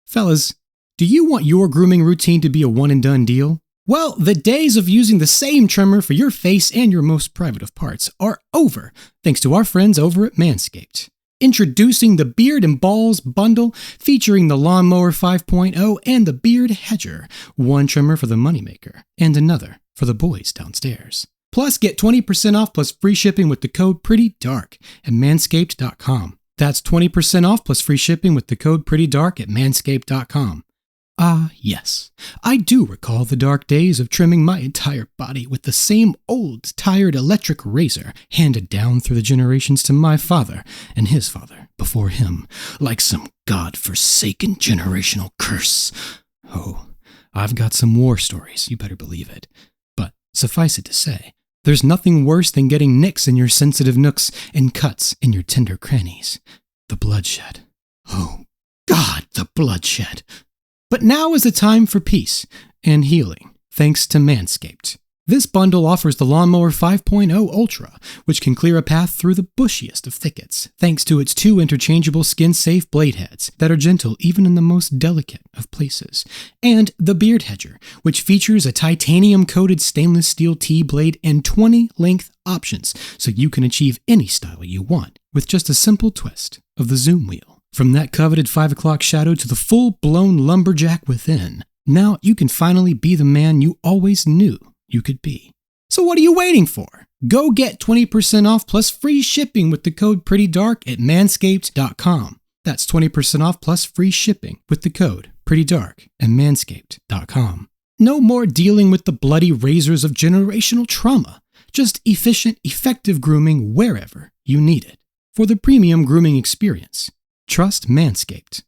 Fellas, do you want your grooming routine to be a one-and-done deal? Well, the days of using the same trimmer for your face and your most private of parts are over, thanks to our friends over at Manscaped. Introducing the Beard and Balls bundle, featuring the Lawnmower 5.0 and the Beard Hedger, one trimmer for the moneymaker and another for the boys downstairs. Plus, get 20% off plus free shipping with the code PRETTYDARK at manscaped.com. That's 20% off plus free shipping with the code PRETTYDARK at manscaped.com. Ah, yes, I do recall the dark days of trimming my entire body with the same old, tired electric razor handed down through the generations to my father and his father before him, like some god-forsaken generational curse. Oh, I've got some war stories, you better believe it. But suffice it to say, there's nothing worse than getting nicks in your sensitive nooks and cuts in your tender crannies. The bloodshed. Oh, God, the bloodshed. But now is the time for peace and healing, thanks to Manscaped. This bundle offers the Lawnmower 5.0 Ultra, which can clear a path through the bushiest of thickets, thanks to its 2 interchangeable skin-safe blade heads that are gentle even in the most delicate of places, and the Beard Hedger, which features a titanium-coated stainless steel T-blade and 20 length options, so you can achieve any style you want with just a simple twist of the zoom wheel. From that coveted 5 o'clock shadow to the full-blown lumberjack within, now you can finally be the man you always knew you could be. So what are you waiting for? Go get 20% off plus free shipping with the code PRETTYDARK at manscaped.com. That's 20% off plus free shipping with the code PRETTYDARK at manscaped.com. No more dealing with the bloody razors of generational trauma. Just efficient, effective grooming wherever you need it. For the premium grooming experience, trust Manscaped.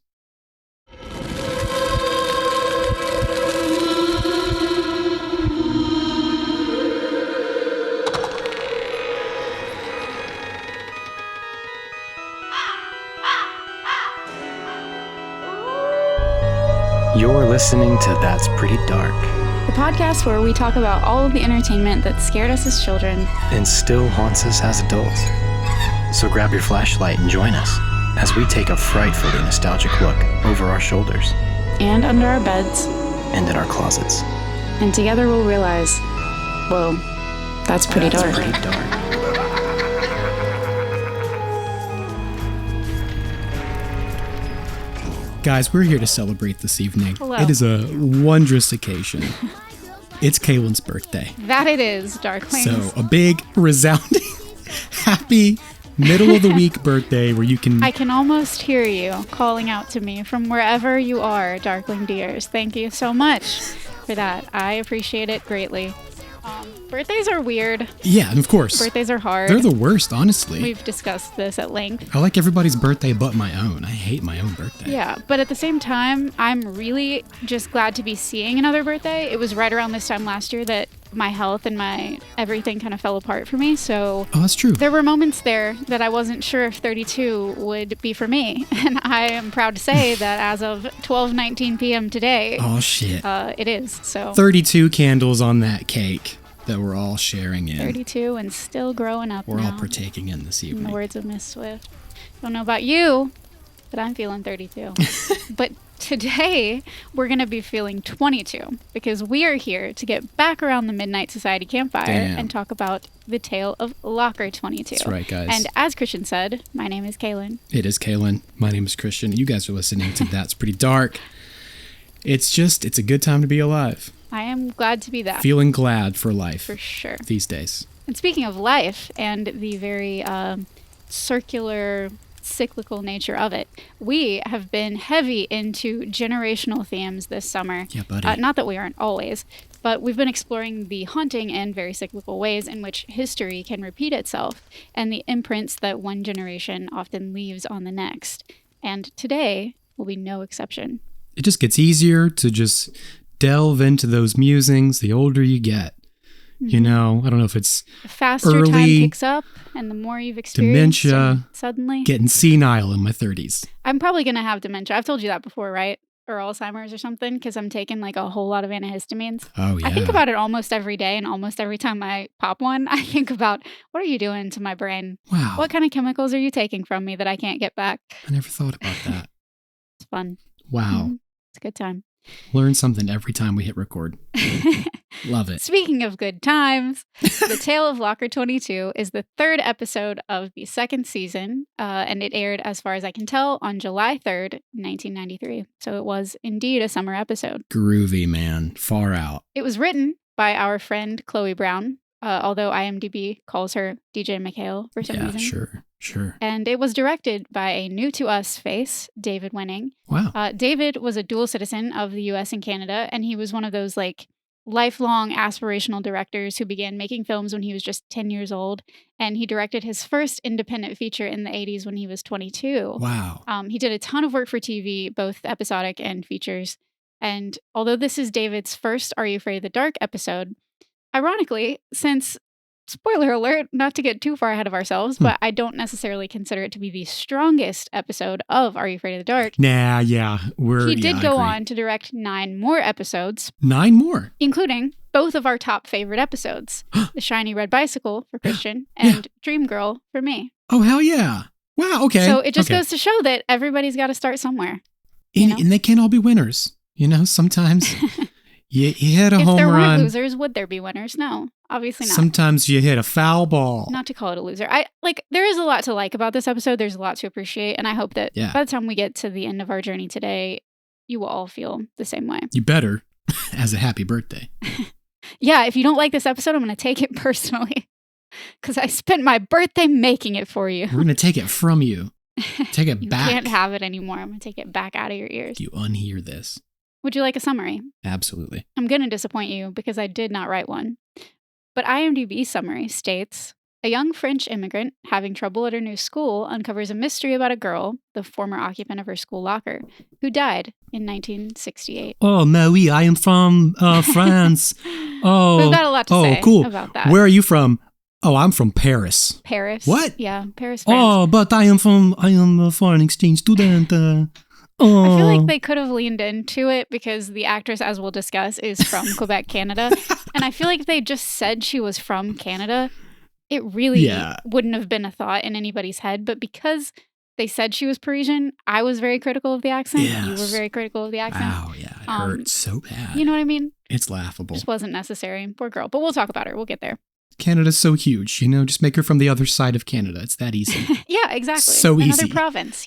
You're listening to That's Pretty Dark, the podcast where we talk about all of the entertainment that scared us as children and still haunts us as adults. So grab your flashlight and join us as we take a frightfully nostalgic look over our shoulders and under our beds and in our closets. And together we'll realize, whoa, that's pretty dark. Pretty dark. Guys, we're here to celebrate this evening. Hello. It is a wondrous occasion. It's Kaylin's birthday. That it is, Darklings. So a big, resounding, happy middle of the week birthday where you can... I can almost hear you calling out to me from wherever you are, Darkling dears. Thank you so much for that. I appreciate it greatly. Birthdays are weird. Yeah, of course. Birthdays are hard. They're the worst, honestly. We've discussed this at length. I like everybody's birthday but my own. I hate my own birthday. Yeah, but at the same time, I'm really just glad to be seeing another birthday. It was right around this time last year that my health and my everything kind of fell apart for me, so... Oh, that's true. There were moments there that I wasn't sure if 32 would be for me, and I am proud to say that as of 12:19 p.m. today... Oh, shit. It is, so... 32 candles on that cake that we're all sharing in. 32 and still growing up We're now, all partaking in this in evening. the words of Miss Swift. Don't know about you, but I'm feeling 32. But today, we're going to be feeling 22 because we are here to get back around the Midnight Society campfire and talk about the tale of Locker 22. That's right, guys. And as Christian said, my name is Kaylin. It is Kaylin. My name is Christian. You guys are listening to That's Pretty Dark. It's a good time to be alive. I am glad to be that. Feeling glad for life. For sure. These days. And speaking of life and the very circular, cyclical nature of it, we have been heavy into generational themes this summer. Yeah, buddy. Not that we aren't always, but we've been exploring the haunting and very cyclical ways in which history can repeat itself and the imprints that one generation often leaves on the next. And today will be no exception. It just gets easier to just delve into those musings the older you get. Mm-hmm. You know, I don't know if it's the faster early time picks up and the more you've experienced dementia, suddenly getting senile in my 30s. I'm probably going to have dementia. I've told you that before, right? Or Alzheimer's or something, because I'm taking like a whole lot of antihistamines. Oh, yeah. I think about it almost every day, and almost every time I pop one, I think about, what are you doing to my brain? Wow. What kind of chemicals are you taking from me that I can't get back? I never thought about that. It's fun. Wow. Mm-hmm. It's a good time. Learn something every time we hit record. Love it. Speaking of good times, The Tale of Locker 22 is the third episode of the second season, and it aired, as far as I can tell, on July 3rd, 1993. So it was indeed a summer episode. Groovy, man. Far out. It was written by our friend Chloe Brown, although IMDb calls her DJ McHale for some reason. Yeah, sure. And it was directed by a new to us face, David Winning. Wow. David was a dual citizen of the US and Canada, and he was one of those lifelong aspirational directors who began making films when he was just 10 years old. And he directed his first independent feature in the 80s when he was 22. Wow. He did a ton of work for TV, both episodic and features. And although this is David's first Are You Afraid of the Dark episode, ironically, since, spoiler alert, not to get too far ahead of ourselves, but I don't necessarily consider it to be the strongest episode of Are You Afraid of the Dark. Nah, yeah. He did go on to direct 9 more episodes. 9 more? Including both of our top favorite episodes. The Shiny Red Bicycle for Christian and Dream Girl for me. Oh, hell yeah. Wow, okay. So it just goes to show that everybody's got to start somewhere. And they can't all be winners. Sometimes you hit a home run. If there weren't losers, would there be winners? No, obviously not. Sometimes you hit a foul ball. Not to call it a loser. There is a lot to like about this episode. There's a lot to appreciate. And I hope that by the time we get to the end of our journey today, you will all feel the same way. You better, as a happy birthday. Yeah, if you don't like this episode, I'm going to take it personally. Because I spent my birthday making it for you. We're going to take it from you. Take it back. You can't have it anymore. I'm going to take it back out of your ears. You unhear this. Would you like a summary? Absolutely. I'm going to disappoint you because I did not write one. But IMDb summary states, a young French immigrant having trouble at her new school uncovers a mystery about a girl, the former occupant of her school locker, who died in 1968. Oh, Marie, I am from France. Oh, we've got a lot to say cool. about that. Where are you from? Oh, I'm from Paris. Paris? What? Yeah, Paris, France. Oh, but I am a foreign exchange student. I feel like they could have leaned into it because the actress, as we'll discuss, is from Quebec, Canada. And I feel like if they just said she was from Canada, it really wouldn't have been a thought in anybody's head. But because they said she was Parisian, I was very critical of the accent. Yes. You were very critical of the accent. Wow, yeah. It hurts so bad. You know what I mean? It's laughable. Just wasn't necessary. Poor girl. But we'll talk about her. We'll get there. Canada's so huge, just make her from the other side of Canada. It's that easy. Yeah, exactly. So easy. Another province,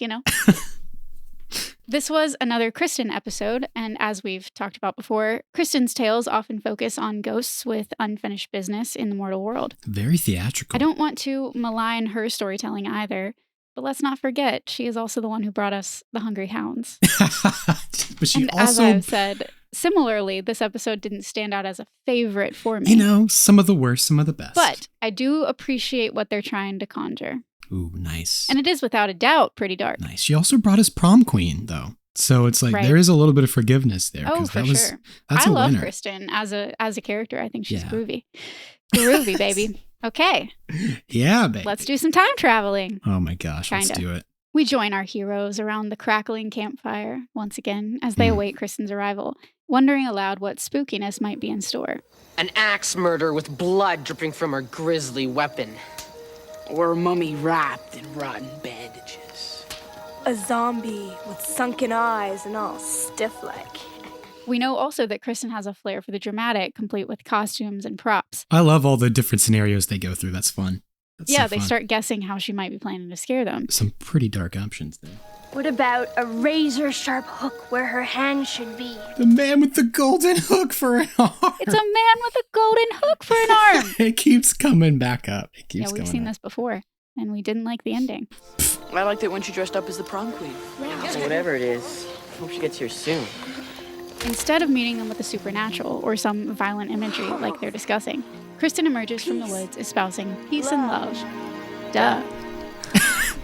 This was another Kristen episode, and as we've talked about before, Kristen's tales often focus on ghosts with unfinished business in the mortal world. Very theatrical. I don't want to malign her storytelling either, but let's not forget, she is also the one who brought us the Hungry Hounds. But she and also, as I've said, similarly, this episode didn't stand out as a favorite for me. Some of the worst, some of the best. But I do appreciate what they're trying to conjure. Ooh, nice. And it is without a doubt pretty dark. Nice. She also brought us prom queen, though. So it's like there is a little bit of forgiveness there. Oh, for sure. That's I a love winner. Kristen as a character. I think she's groovy. Groovy, baby. Okay. Yeah, baby. Let's do some time traveling. Oh my gosh, let's do it. We join our heroes around the crackling campfire once again as they await Kristen's arrival, wondering aloud what spookiness might be in store. An axe murder with blood dripping from her grisly weapon. Or a mummy wrapped in rotten bandages. A zombie with sunken eyes and all stiff-like. We know also that Kristen has a flair for the dramatic, complete with costumes and props. I love all the different scenarios they go through. That's fun. They start guessing how she might be planning to scare them. Some pretty dark options there. What about a razor-sharp hook where her hand should be? The man with the golden hook for an arm. It's a man with a golden hook for an arm. It keeps coming back up. We've seen this before, and we didn't like the ending. I liked it when she dressed up as the prom queen. So whatever it is, I hope she gets here soon. Instead of meeting them with the supernatural or some violent imagery like they're discussing, Kristen emerges from the woods espousing peace and love. Duh.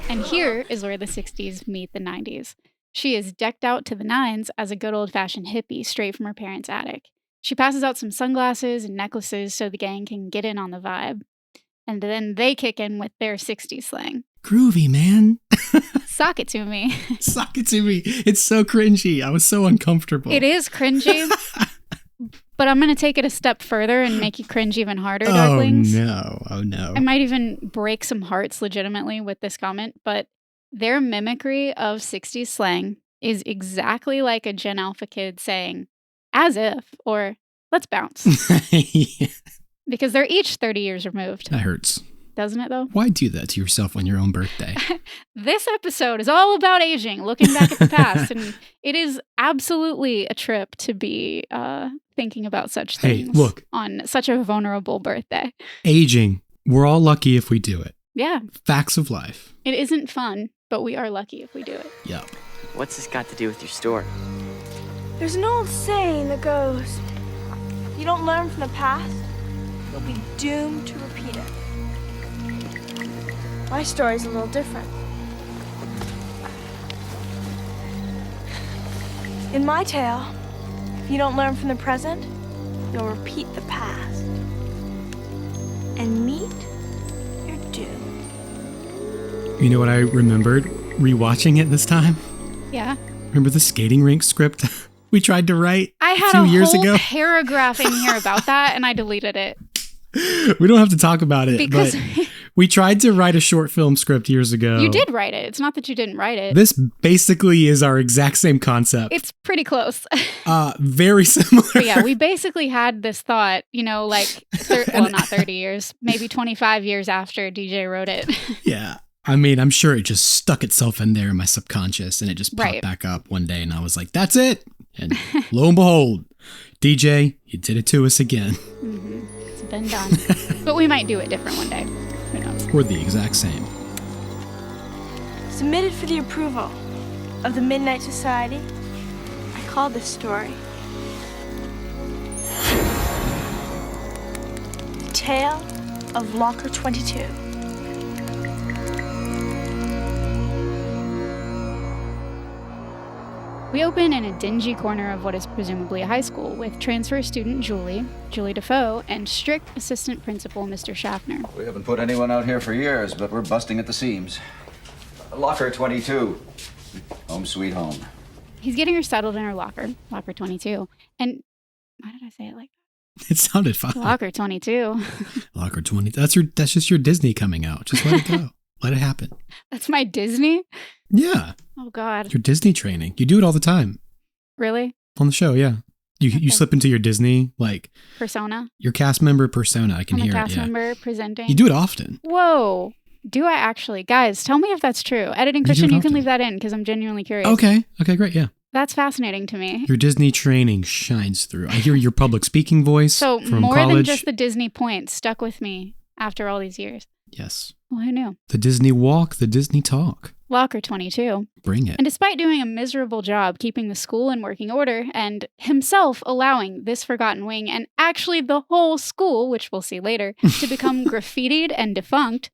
And here is where the 60s meet the 90s. She is decked out to the nines as a good old-fashioned hippie straight from her parents' attic. She passes out some sunglasses and necklaces so the gang can get in on the vibe. And then they kick in with their 60s slang. Groovy, man. Sock it to me. Sock it to me. It's so cringy. I was so uncomfortable. It is cringy. But I'm going to take it a step further and make you cringe even harder, Darklings. Oh no. I might even break some hearts legitimately with this comment, but their mimicry of 60s slang is exactly like a Gen Alpha kid saying, as if, or let's bounce. Yeah, Because they're each 30 years removed. that hurts. Doesn't it, though? Why do that to yourself on your own birthday? This episode is all about aging, looking back at the past. And it is absolutely a trip to be thinking about such Hey, things look. on such a vulnerable birthday. Aging. We're all lucky if we do it. Yeah, Facts of life. it isn't fun, but we are lucky if we do it. Yep. What's this got to do with your story? There's an old saying that goes, if you don't learn from the past, you'll be doomed to repeat it. My story's a little different. In my tale, if you don't learn from the present, you'll repeat the past. And meet your doom. You know what I remembered rewatching it this time? Yeah. Remember the skating rink script we tried to write I had few a years whole ago? paragraph in here about that, and I deleted it. We don't have to talk about it, Because but we tried to write a short film script years ago. you did write it. It's not that you didn't write it. This basically is our exact same concept. It's pretty close. Very similar. But yeah, we basically had this thought, like, not 30 years, maybe 25 years after DJ wrote it. Yeah. I mean, I'm sure it just stuck itself in there in my subconscious and it just popped Right. back up one day and I was like, that's it. And lo and behold, DJ, you did it to us again. It's been done. But we might do it different one day. Who knows? We're the exact same. Submitted for the approval of the Midnight Society, I call this story The Tale of Locker 22. We open in a dingy corner of what is presumably a high school with transfer student Julie Defoe, and strict assistant principal Mr. Schaffner. We haven't put anyone out here for years, but we're busting at the seams. Locker 22. Home sweet home. He's getting her settled in her locker 22. And why did I say it like It sounded fine. that? Locker 22. Locker 20. That's just your Disney coming out. Just let it go. Let it happen. That's my Disney? Yeah. Oh, God. Your Disney training. You do it all the time. Really? On the show, yeah. You Okay. slip into your Disney, like, Persona? your cast member persona. I can I'm a hear cast it, yeah. member presenting. You do it often. Whoa. Do I actually? Guys, tell me if that's true. Editing You do Christian, it you can often. leave that in because I'm genuinely curious. Okay, great, yeah. That's fascinating to me. Your Disney training shines through. I hear your public speaking voice So from more college. than just the Disney points stuck with me after all these years. Yes. Well, who knew? The Disney walk, the Disney talk. Locker 22. Bring it. And despite doing a miserable job keeping the school in working order and himself allowing this forgotten wing and actually the whole school, which we'll see later, to become graffitied and defunct,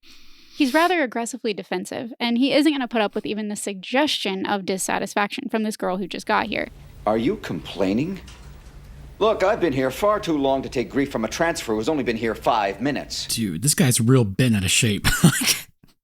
he's rather aggressively defensive, and he isn't going to put up with even the suggestion of dissatisfaction from this girl who just got here. Are you complaining? Look, I've been here far too long to take grief from a transfer who's only been here 5 minutes. Dude, this guy's real bent out of shape.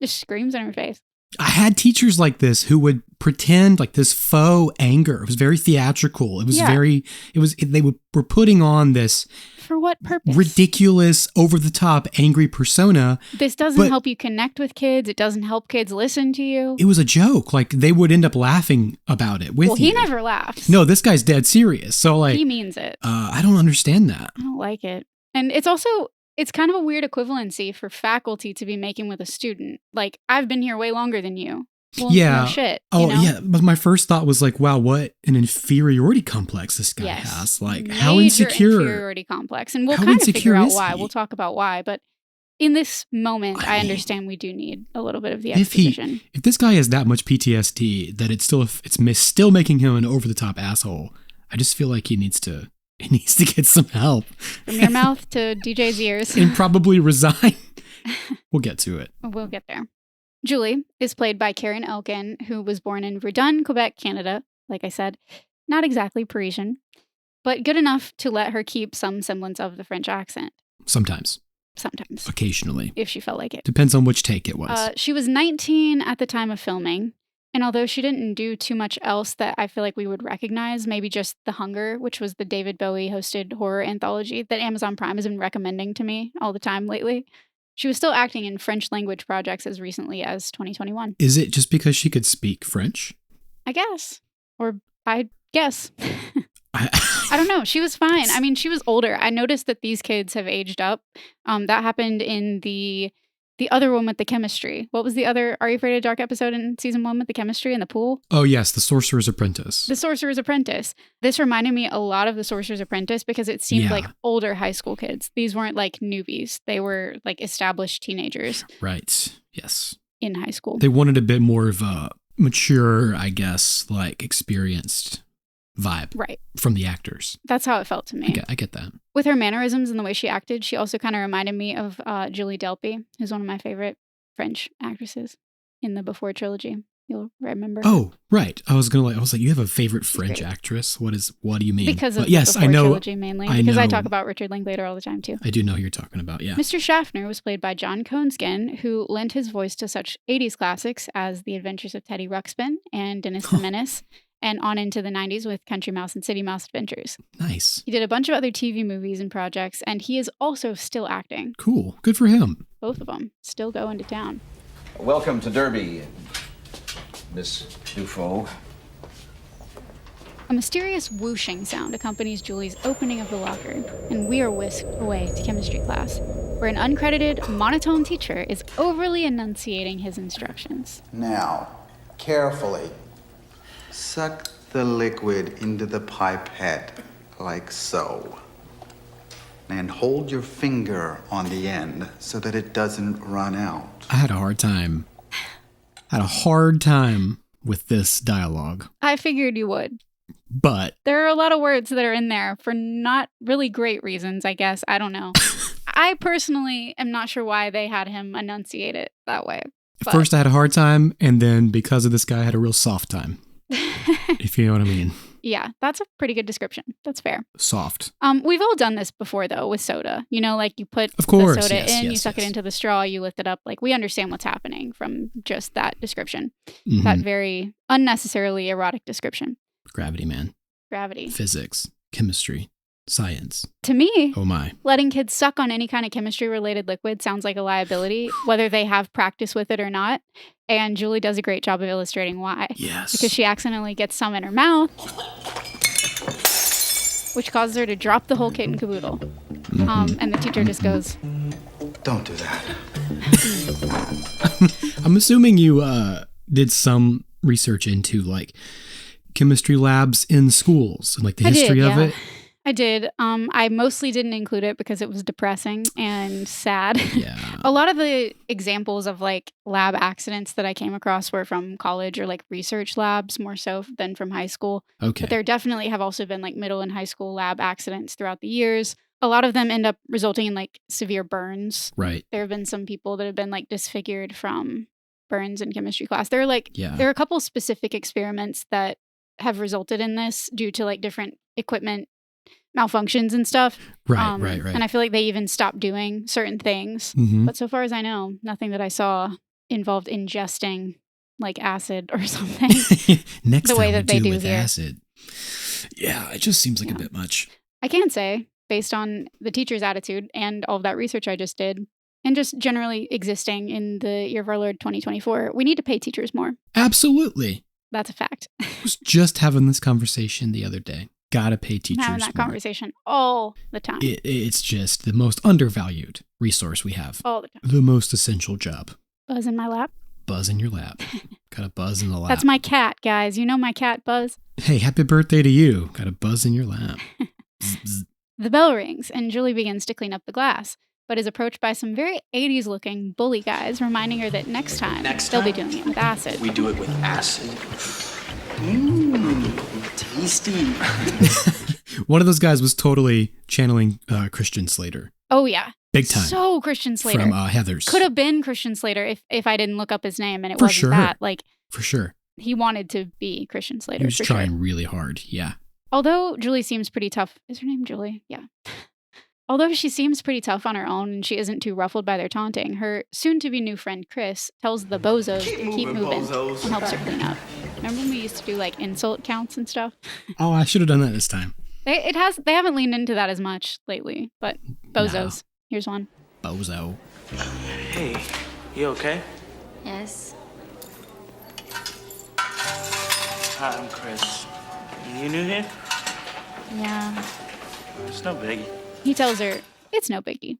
Just screams in her face. I had teachers like this who would pretend like this faux anger. It was very theatrical. It was Yeah. they were putting on this For what purpose? ridiculous, over the top, angry persona. This doesn't but- help you connect with kids. It doesn't help kids listen to you. It was a joke. Like they would end up laughing about it with Well, you. he never laughs. No, this guy's dead serious. So like, He means it. I don't understand that. I don't like it. And it's kind of a weird equivalency for faculty to be making with a student. Like, I've been here way longer than you. Well, Yeah. no shit. Oh, you know? yeah. But my first thought was like, wow, what an inferiority complex this guy Yes. has. Like, how Major insecure. inferiority complex. And we'll How kind of insecure figure out is why. he? We'll talk about why. But in this moment, I I mean, understand we do need a little bit of the If exposition. if this guy has that much PTSD that it's still making him an over the top asshole, I just feel like he needs to get some help From your mouth to DJ's ears. and probably resign. We'll get to it. We'll get there. Julie is played by Karen Elkin, who was born in Verdun, Quebec, Canada. Like I said, not exactly Parisian, but good enough to let her keep some semblance of the French accent. Sometimes, Sometimes, occasionally. if she felt like it. Depends on which take it was. She was 19 at the time of filming, and although she didn't do too much else that I feel like we would recognize, maybe just The Hunger, which was the David Bowie hosted horror anthology that Amazon Prime has been recommending to me all the time lately, she was still acting in French language projects as recently as 2021. Is it just because she could speak French? I guess. Or I guess. I don't know. She was fine. I mean, she was older. I noticed that these kids have aged up. That happened in the other one with the chemistry. What was the other Are You Afraid of the Dark episode in season 1 with the chemistry in the pool? Oh, yes. The Sorcerer's Apprentice. The Sorcerer's Apprentice. This reminded me a lot of the Sorcerer's Apprentice because it seemed like older high school kids. These weren't like newbies. They were like established teenagers. Right. Yes. In high school. They wanted a bit more of a mature, I guess, like experienced vibe. Right. From the actors. That's how it felt to me. I get that. With her mannerisms and the way she acted, she also kind of reminded me of Julie Delpy, who's one of my favorite French actresses in the Before trilogy. You'll remember. Oh, right. I was like, you have a favorite French actress? What do you mean? Because of the Before trilogy mainly. Because I talk about Richard Linklater all the time too. I do know who you're talking about, yeah. Mr. Schaffner was played by John Cohn-Skin, who lent his voice to such 80s classics as The Adventures of Teddy Ruxpin and Dennis the Menace, and on into the 90s with Country Mouse and City Mouse Adventures. Nice. He did a bunch of other TV movies and projects, and he is also still acting. Cool. Good for him. Both of them still going to town. Welcome to Derby, Miss Dufault. A mysterious whooshing sound accompanies Julie's opening of the locker, and we are whisked away to chemistry class, where an uncredited, monotone teacher is overly enunciating his instructions. Now, carefully, suck the liquid into the pipette, like so. And hold your finger on the end so that it doesn't run out. I had a hard time with this dialogue. I figured you would. But there are a lot of words that are in there for not really great reasons, I guess. I don't know. I personally am not sure why they had him enunciate it that way. At first I had a hard time, and then because of this guy, I had a real soft time. If you know what I mean. Yeah, that's a pretty good description. That's fair. Soft. We've all done this before, though, with soda. You know, like you put the soda in, you suck it into the straw, you lift it up. Like, we understand what's happening from just that description. Mm-hmm. That very unnecessarily erotic description. Gravity, man. Gravity. Physics. Chemistry. Science. To me, oh my, letting kids suck on any kind of chemistry-related liquid sounds like a liability, whether they have practice with it or not. And Julie does a great job of illustrating why. Yes. Because she accidentally gets some in her mouth, which causes her to drop the whole kit and caboodle. Mm-hmm. And the teacher just goes, "Don't do that." I'm assuming you did some research into like chemistry labs in schools and like the history of it. I did. I mostly didn't include it because it was depressing and sad. Yeah. A lot of the examples of like lab accidents that I came across were from college or like research labs more so than from high school. Okay. But there definitely have also been like middle and high school lab accidents throughout the years. A lot of them end up resulting in like severe burns. Right. There have been some people that have been like disfigured from burns in chemistry class. There are there are a couple specific experiments that have resulted in this due to like different equipment malfunctions and stuff. Right. And I feel like they even stopped doing certain things. Mm-hmm. But so far as I know, nothing that I saw involved ingesting like acid or something. Next the way time that they do with here. acid. Yeah, it just seems like a bit much. I can say, based on the teacher's attitude and all of that research I just did, and just generally existing in the year of our Lord 2024, we need to pay teachers more. Absolutely. That's a fact. I was just having this conversation the other day. Gotta pay teachers having that more. Conversation all the time. It's just the most undervalued resource we have. All the time. The most essential job. Buzz in my lap. Buzz in your lap. Got a buzz in the lap. That's my cat, guys. You know my cat, Buzz. Hey, happy birthday to you. Got a buzz in your lap. Bzz, bzz. The bell rings, and Julie begins to clean up the glass, but is approached by some very 80s-looking bully guys, reminding her that next time they'll be doing it with acid. We do it with acid. Tasty. One of those guys was totally channeling Christian Slater. Oh, yeah. Big time. So Christian Slater. From Heathers. Could have been Christian Slater if I didn't look up his name and it For wasn't sure. that. Like, for sure. He wanted to be Christian Slater. He was for trying sure. really hard. Yeah. Although Julie seems pretty tough. Is her name Julie? Yeah. Although she seems pretty tough on her own and she isn't too ruffled by their taunting, her soon-to-be new friend Chris tells the bozos to keep moving bozos. and helps her clean up. Remember when we used to do like insult counts and stuff? Oh, I should have done that this time. They haven't leaned into that as much lately, but bozos. No. Here's one. Bozo. Hey, you okay? Yes. Hi, I'm Chris. You new here? Yeah. It's no biggie. He tells her, it's no biggie.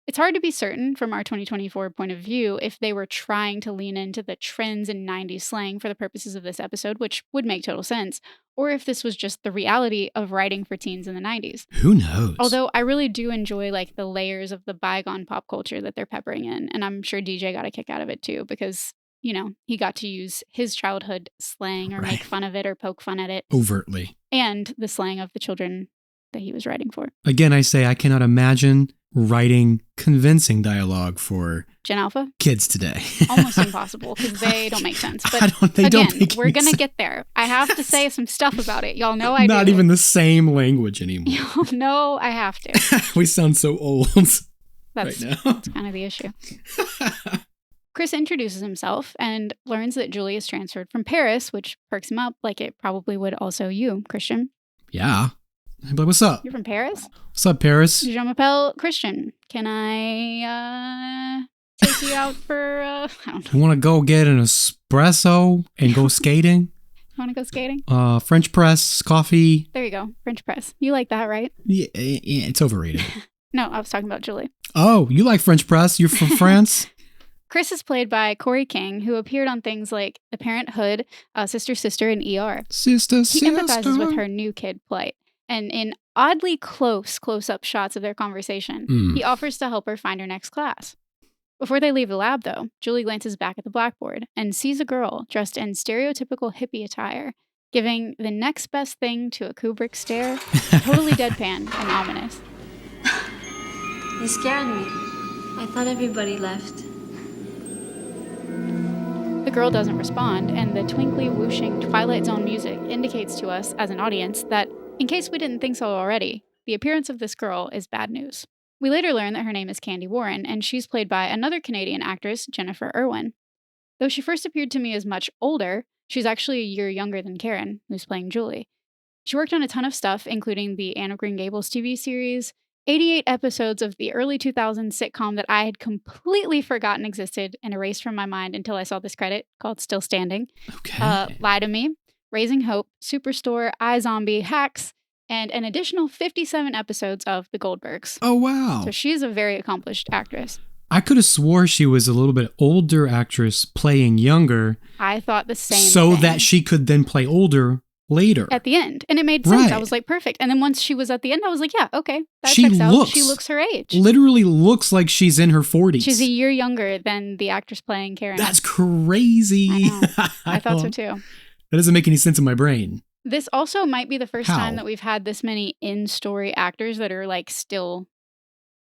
It's hard to be certain from our 2024 point of view if they were trying to lean into the trends in 90s slang for the purposes of this episode, which would make total sense, or if this was just the reality of writing for teens in the 90s. Who knows? Although I really do enjoy like the layers of the bygone pop culture that they're peppering in, and I'm sure DJ got a kick out of it too, because, you know, he got to use his childhood slang or make fun of it or poke fun at it. Overtly. And the slang of the children that he was writing for. Again, I say I cannot imagine writing convincing dialogue for Gen Alpha? kids today. Almost impossible because they don't make sense. But we're going to get there. I have to say some stuff about it. Y'all know I do. Not even the same language anymore. Y'all know I have to. We sound so old That's kind of the issue. Chris introduces himself and learns that Julie is transferred from Paris, which perks him up like it probably would also you, Christian. Yeah. But what's up? You're from Paris? What's up, Paris? Je m'appelle Christian. Can I take you out for, I don't know. You want to go get an espresso and go skating? Want to go skating? French press, coffee. There you go. French press. You like that, right? Yeah, it's overrated. No, I was talking about Julie. Oh, you like French press? You're from France? Chris is played by Corey King, who appeared on things like The Parenthood, Sister, Sister, and ER. Sister. He empathizes with her new kid plight. And in oddly close-up shots of their conversation, he offers to help her find her next class. Before they leave the lab, though, Julie glances back at the blackboard and sees a girl dressed in stereotypical hippie attire, giving the next best thing to a Kubrick stare, totally deadpan and ominous. You scared me. I thought everybody left. The girl doesn't respond, and the twinkly, whooshing Twilight Zone music indicates to us as an audience that, in case we didn't think so already, the appearance of this girl is bad news. We later learn that her name is Candy Warren, and she's played by another Canadian actress, Jennifer Irwin. Though she first appeared to me as much older, she's actually a year younger than Karen, who's playing Julie. She worked on a ton of stuff, including the Anne of Green Gables TV series, 88 episodes of the early 2000s sitcom that I had completely forgotten existed and erased from my mind until I saw this credit called Still Standing. Okay. Lie to Me, Raising Hope, Superstore, iZombie, Hacks, and an additional 57 episodes of The Goldbergs. Oh, wow. So she's a very accomplished actress. I could have swore she was a little bit older actress playing younger. I thought the same so thing. that she could then play older later. At the end. And it made sense. Right. I was like, perfect. And then once she was at the end, I was like, yeah, okay. That She checks out. looks- She looks her age. Literally looks like she's in her 40s. She's a year younger than the actress playing Karen. That's crazy. I thought so too. That doesn't make any sense in my brain. This also might be the first How? time that we've had this many in-story actors that are like still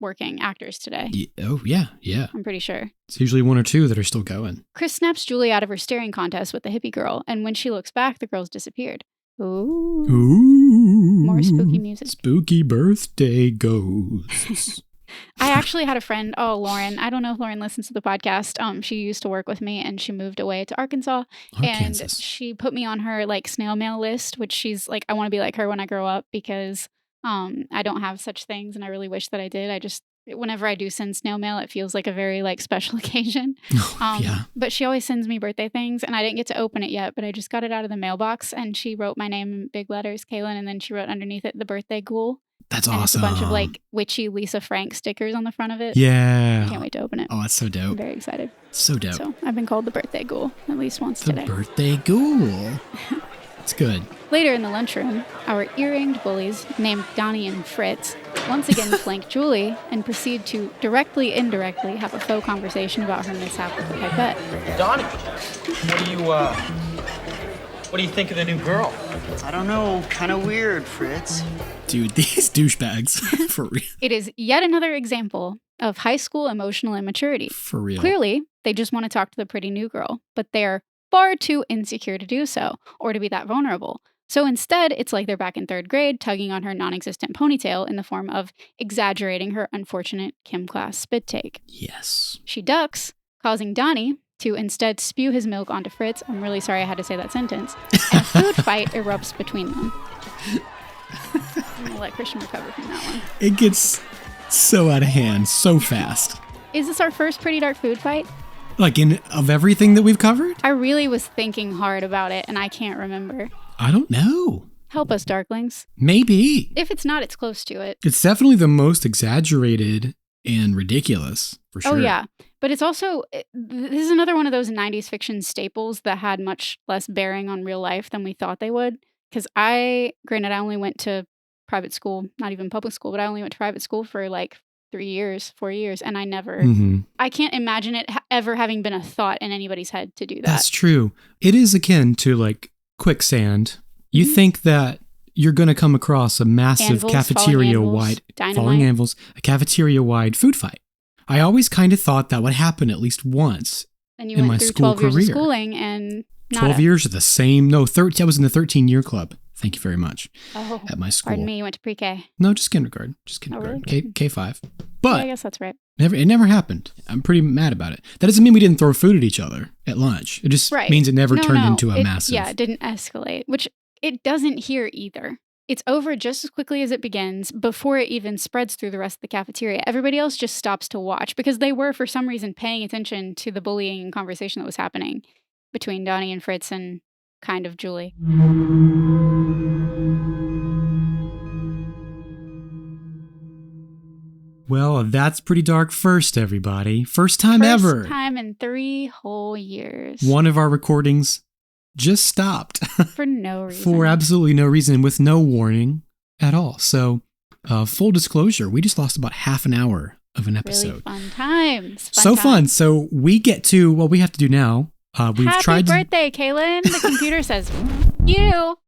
working actors today. Yeah. I'm pretty sure. It's usually one or two that are still going. Chris snaps Julie out of her staring contest with the hippie girl, and when she looks back, the girl's disappeared. Ooh. More spooky music. Spooky birthday ghosts. I actually had a friend, Lauren. I don't know if Lauren listens to the podcast. She used to work with me and she moved away to Arkansas. And she put me on her like snail mail list, which she's like, I want to be like her when I grow up because I don't have such things and I really wish that I did. Whenever I do send snail mail, it feels like a very like special occasion. Yeah. But she always sends me birthday things and I didn't get to open it yet, but I just got it out of the mailbox and she wrote my name in big letters, Kaylin, and then she wrote underneath it the birthday ghoul. That's and awesome. It's a bunch of like witchy Lisa Frank stickers on the front of it. Yeah. I can't wait to open it. Oh, that's so dope. I'm very excited. So dope. So I've been called the birthday ghoul at least once The today. birthday ghoul. It's good. Later in the lunchroom, our earringed bullies named Donnie and Fritz once again flank Julie and proceed to indirectly have a faux conversation about her mishap with the pipette. Donnie, what do you think of the new girl? I don't know, kind of weird, Fritz. Dude, these douchebags. For real. It is yet another example of high school emotional immaturity. For real. Clearly, they just want to talk to the pretty new girl, but they're far too insecure to do so or to be that vulnerable. So instead, it's like they're back in third grade, tugging on her non-existent ponytail in the form of exaggerating her unfortunate chem class spit take. Yes. She ducks, causing Donnie to instead spew his milk onto Fritz. I'm really sorry I had to say that sentence. And a food fight erupts between them. I'm going to let Christian recover from that one. It gets so out of hand so fast. Is this our first pretty dark food fight? Like of everything that we've covered? I really was thinking hard about it, and I can't remember. I don't know. Help us, Darklings. Maybe. If it's not, it's close to it. It's definitely the most exaggerated and ridiculous, for sure. Oh, yeah. But it's also, this is another one of those 90s fiction staples that had much less bearing on real life than we thought they would. Because granted, I only went to private school, not even public school, but I only went to private school for like 4 years, and I never, I can't imagine it ever having been a thought in anybody's head to do that. That's true. It is akin to like quicksand. You think that you're going to come across a massive cafeteria-wide, falling anvils, a cafeteria-wide food fight. I always kind of thought that would happen at least once in my school career. 12 years of schooling and 12 years of the same, no, 13, I was in the 13-year club. Thank you very much. Oh, at my school. Pardon me, you went to pre-K. No, just kindergarten. Oh, really? K5. But yeah, I guess that's right. It never happened. I'm pretty mad about it. That doesn't mean we didn't throw food at each other at lunch. It just means it never turned into a massive. Yeah, it didn't escalate, which it doesn't here either. It's over just as quickly as it begins before it even spreads through the rest of the cafeteria. Everybody else just stops to watch because they were, for some reason, paying attention to the bullying and conversation that was happening between Donnie and Fritz and kind of Julie. Well, that's pretty dark first, everybody. First time ever. First time in 3 whole years. One of our recordings just stopped. For no reason. For absolutely no reason, with no warning at all. So, full disclosure, we just lost about half an hour of an episode. Really fun times. Fun. So we get to what we have to do now. Happy birthday, Kaylin. The computer says, you.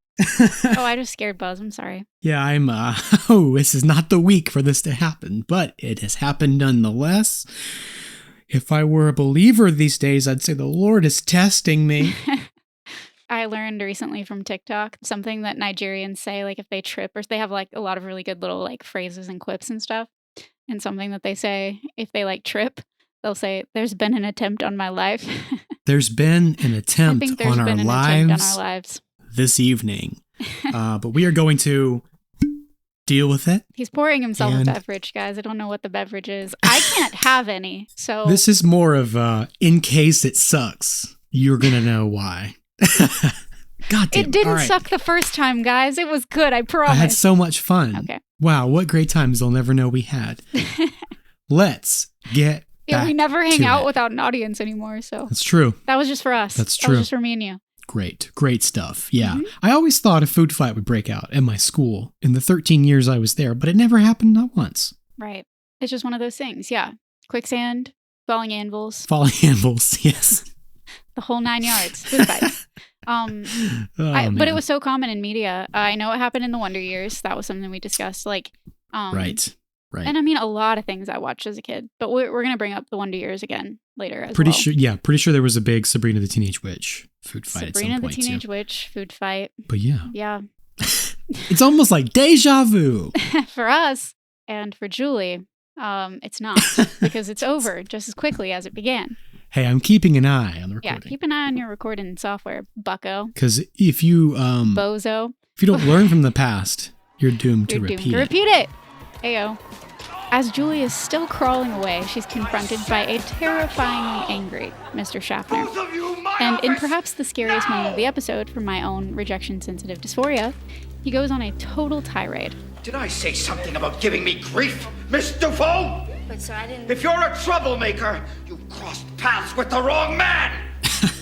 Oh, I just scared Buzz. I'm sorry. Yeah, this is not the week for this to happen, but it has happened nonetheless. If I were a believer these days, I'd say the Lord is testing me. I learned recently from TikTok something that Nigerians say, like if they trip, or they have like a lot of really good little like phrases and quips and stuff. And something that they say if they like trip, they'll say, "There's been an attempt on my life." There's been an attempt on our lives this evening. But we are going to deal with it. He's pouring himself a beverage, guys. I don't know what the beverage is. I can't have any. So this is more of in case it sucks, you're going to know why. God damn. It didn't suck the first time, guys. It was good, I promise. I had so much fun. Okay. Wow, what great times they'll never know we had. Let's get back we never hang to out it. without an audience anymore, so. That's true. That was just for us. That's true. That was just for me and you. Great stuff. Yeah. I always thought a food fight would break out at my school in the 13 years I was there, but it never happened, not once. Right. It's just one of those things. Yeah. Quicksand, falling anvils. Falling anvils, yes. The whole 9 yards. Food fights. But it was so common in media. I know it happened in the Wonder Years. That was something we discussed. Right. And I mean, a lot of things I watched as a kid, but we're going to bring up the Wonder Years again later as pretty sure there was a big Sabrina the Teenage Witch food fight at some point. Sabrina the Teenage Witch food fight. But yeah. Yeah. It's almost like deja vu. For us and for Julie, it's not because it's over just as quickly as it began. Hey, I'm keeping an eye on the recording. Yeah, keep an eye on your recording software, bucko. Because if you bozo, if you don't learn from the past, you're doomed to repeat it. Ayo. As Julie is still crawling away, she's confronted by a terrifyingly angry Mr. Schaffner. And in perhaps the scariest moment of the episode for my own rejection-sensitive dysphoria, he goes on a total tirade. Did I say something about giving me grief, Miss Dufault? But sir, I didn't... If you're a troublemaker, you've crossed paths with the wrong man!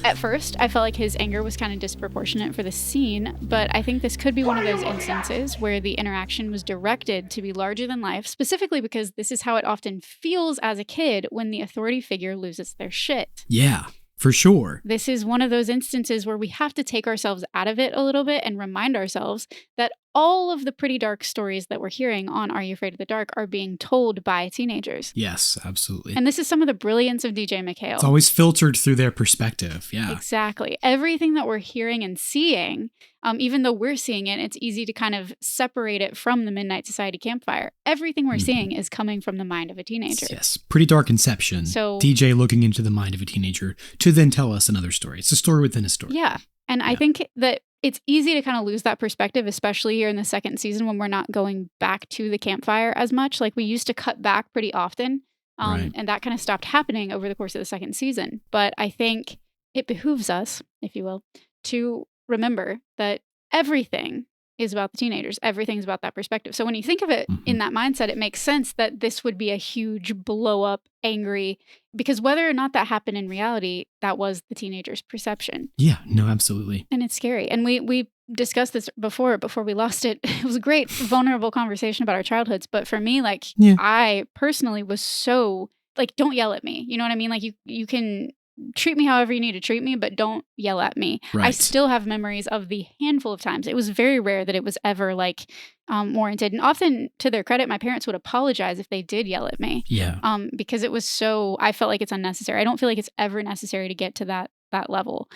At first, I felt like his anger was kind of disproportionate for the scene, but I think this could be one of those instances where the interaction was directed to be larger than life, specifically because this is how it often feels as a kid when the authority figure loses their shit. Yeah, for sure. This is one of those instances where we have to take ourselves out of it a little bit and remind ourselves that all of the pretty dark stories that we're hearing on Are You Afraid of the Dark are being told by teenagers. Yes, absolutely. And this is some of the brilliance of DJ McHale. It's always filtered through their perspective. Yeah. Exactly. Everything that we're hearing and seeing, even though we're seeing it, it's easy to kind of separate it from the Midnight Society campfire. Everything we're seeing is coming from the mind of a teenager. Yes. Pretty dark inception. So DJ looking into the mind of a teenager to then tell us another story. It's a story within a story. Yeah. And I think that it's easy to kind of lose that perspective, especially here in the second season when we're not going back to the campfire as much. Like we used to cut back pretty often Right. And that kind of stopped happening over the course of the second season. But I think it behooves us, if you will, to remember that everything is about the teenagers. Everything's about that perspective. So when you think of it in that mindset, it makes sense that this would be a huge blow up, angry, because whether or not that happened in reality, that was the teenager's perception. Yeah, no, absolutely. And it's scary. And we discussed this before we lost it. It was a great, vulnerable conversation about our childhoods. But for me, like, I personally was so, like, don't yell at me. You know what I mean? Like, you can treat me however you need to treat me, but don't yell at me. Right. I still have memories of the handful of times. It was very rare that it was ever like warranted. And often, to their credit, my parents would apologize if they did yell at me. Yeah. Because it was so, I felt like it's unnecessary. I don't feel like it's ever necessary to get to that level.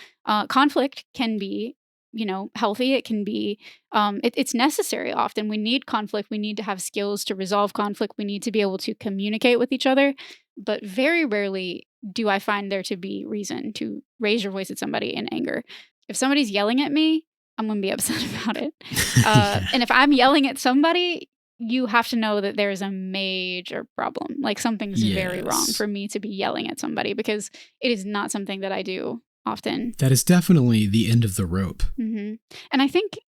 Conflict can be, healthy. It can be, it's necessary often. We need conflict. We need to have skills to resolve conflict. We need to be able to communicate with each other. But very rarely do I find there to be reason to raise your voice at somebody in anger. If somebody's yelling at me, I'm going to be upset about it. And if I'm yelling at somebody, you have to know that there is a major problem. Like, something's very wrong for me to be yelling at somebody, because it is not something that I do often. That is definitely the end of the rope. Mm-hmm. And I think,